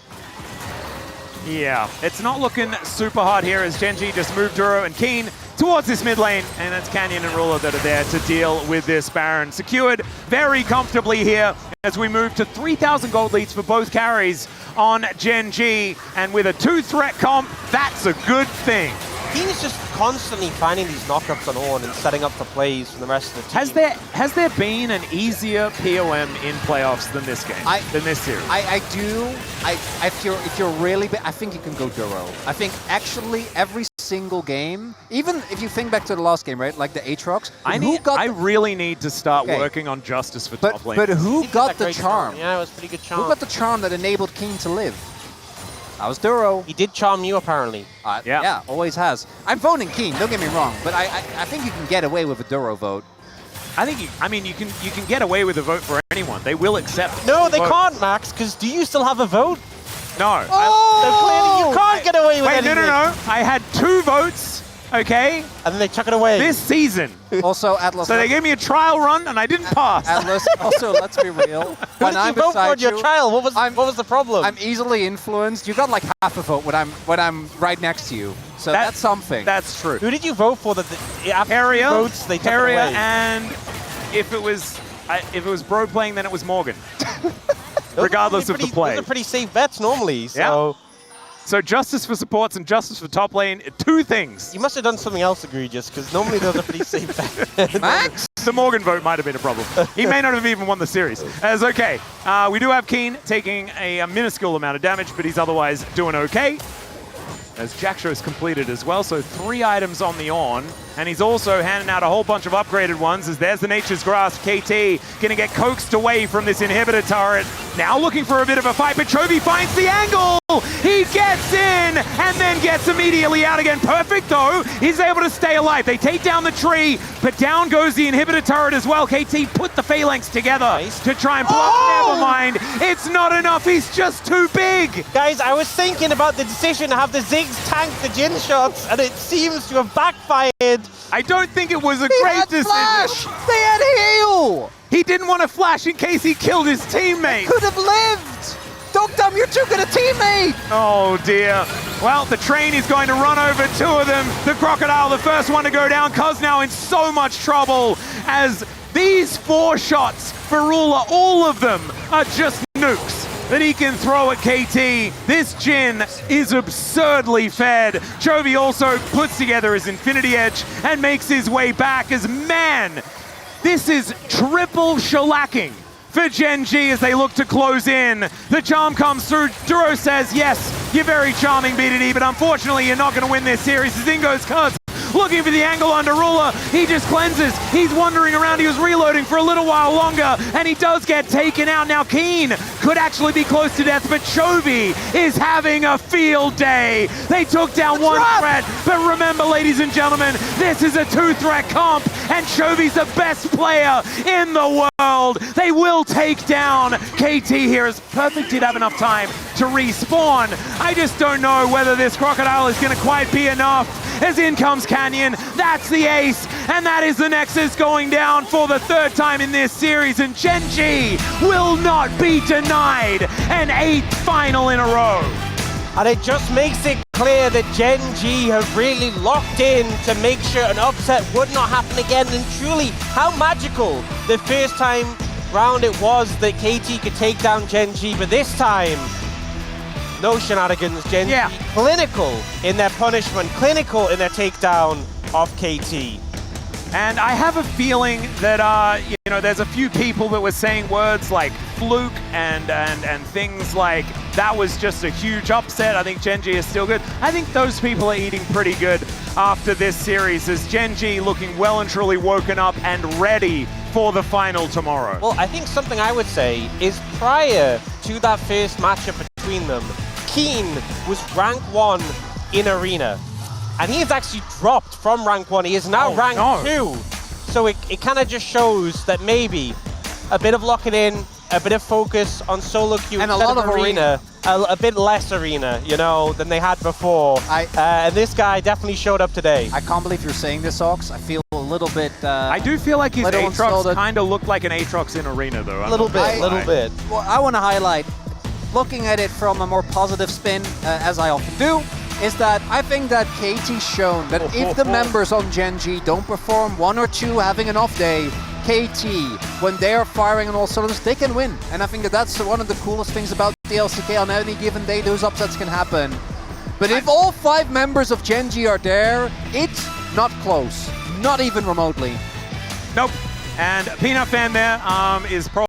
Yeah, it's not looking super hot here as Gen.G just moved Duro and Keen towards this mid lane, and it's Canyon and Ruler that are there to deal with this Baron. Secured very comfortably here as we move to 3,000 gold leads for both carries on Gen.G, and with a 2-threat comp, that's a good thing. Keen's just constantly finding these knockups on Ornn and setting up for plays from the rest of the team. Has there been an easier POM in playoffs than this game, than this series? I do. If you're really, I think you can go Duro. I think actually every single game, even if you think back to the last game, right, like the Aatrox. I really need to start working on Justice for top lane. But who got the charm? Yeah, it was a pretty good charm. Who got the charm that enabled Keen to live? That was Duro. He did charm you, apparently. Yeah, always has. I'm voting Keen, don't get me wrong, but I think you can get away with a Duro vote. I think you can get away with a vote for anyone. They will accept. No, they can't, Max, because do you still have a vote? No. So clearly you can't get away with anything. Wait, no. I had 2 votes, okay? And then they chuck it away. This season. Also, Atlas. So they gave me a trial run and I didn't pass. Atlas, also, let's be real. When I'm vote for your trial? What was the problem? I'm easily influenced. You got like half a vote when I'm right next to you. So that's something. That's true. Who did you vote for that after Area, votes they took it away? And if it was Bro playing, then it was Morgan. Regardless of the play. Those are pretty safe bets normally. So. So Justice for supports and Justice for top lane, 2 things. You must have done something else egregious, because normally those are pretty safe bets. Max? The Morgan vote might have been a problem. He may not have even won the series. As okay, we do have Keen taking a minuscule amount of damage, but he's otherwise doing okay. As Jackshow's completed as well, so 3 items on the Ornn. And he's also handing out a whole bunch of upgraded ones as there's the Nature's Grasp. KT gonna get coaxed away from this inhibitor turret. Now looking for a bit of a fight, but Chovy finds the angle! He gets in and then gets immediately out again. Perfect though, he's able to stay alive. They take down the tree, but down goes the inhibitor turret as well. KT put the phalanx together to try and block. Never mind, it's not enough, he's just too big! Guys, I was thinking about the decision to have the Ziggs tank the Jin shots, and it seems to have backfired. I don't think it was a He great had decision. flash! They had heal! He didn't want to flash in case he killed his teammate. Could have lived! Dogdom, you're too good a teammate! Oh dear. Well, the train is going to run over two of them. The Crocodile, the first one to go down. Cuz now in so much trouble as these 4 shots for Ruler, all of them are just nukes that he can throw at KT. This Jin is absurdly fed. Chovy also puts together his Infinity Edge and makes his way back as, man, this is triple shellacking for Gen.G as they look to close in. The charm comes through. Duro says, yes, you're very charming, BDD, but unfortunately you're not going to win this series. As in goes Cuz, looking for the angle under Ruler. He just cleanses. He's wandering around. He was reloading for a little while longer, and he does get taken out. Now Keen could actually be close to death, but Chovy is having a field day. They took down one threat, but remember, ladies and gentlemen, this is a 2-threat comp, and Chovy's the best player in the world. They will take down KT here, as Perfect did have enough time to respawn. I just don't know whether this Crocodile is going to quite be enough. As in comes Canyon, that's the ace, and that is the Nexus going down for the 3rd time in this series, and Gen.G will not be denied an 8th final in a row. And it just makes it clear that Gen.G have really locked in to make sure an upset would not happen again, and truly how magical the first time round it was that KT could take down Gen.G, but this time, no shenanigans. Gen.G clinical in their punishment, clinical in their takedown of KT. And I have a feeling that, you know, there's a few people that were saying words like fluke and things like that was just a huge upset. I think Gen.G is still good. I think those people are eating pretty good after this series, as Gen.G looking well and truly woken up and ready for the final tomorrow. Well, I think something I would say is prior to that first matchup between them, Keen was rank 1 in Arena. And he has actually dropped from rank 1. He is now rank 2. So it kind of just shows that maybe a bit of locking in, a bit of focus on solo queue and instead a lot of arena. A bit less arena, you know, than they had before. And this guy definitely showed up today. I can't believe you're saying this, Ox. I feel a little bit... I do feel like his Aatrox kind of looked like an Aatrox in Arena, though. A little bit. Well, I want to highlight, looking at it from a more positive spin, as I often do, is that I think that KT's shown that if the members on Gen.G don't perform, 1 or 2 having an off day, KT, when they are firing on all cylinders, they can win. And I think that that's one of the coolest things about the LCK. On any given day, those upsets can happen. But if all 5 members of Gen.G are there, it's not close. Not even remotely. Nope. And Peanut Fan there is probably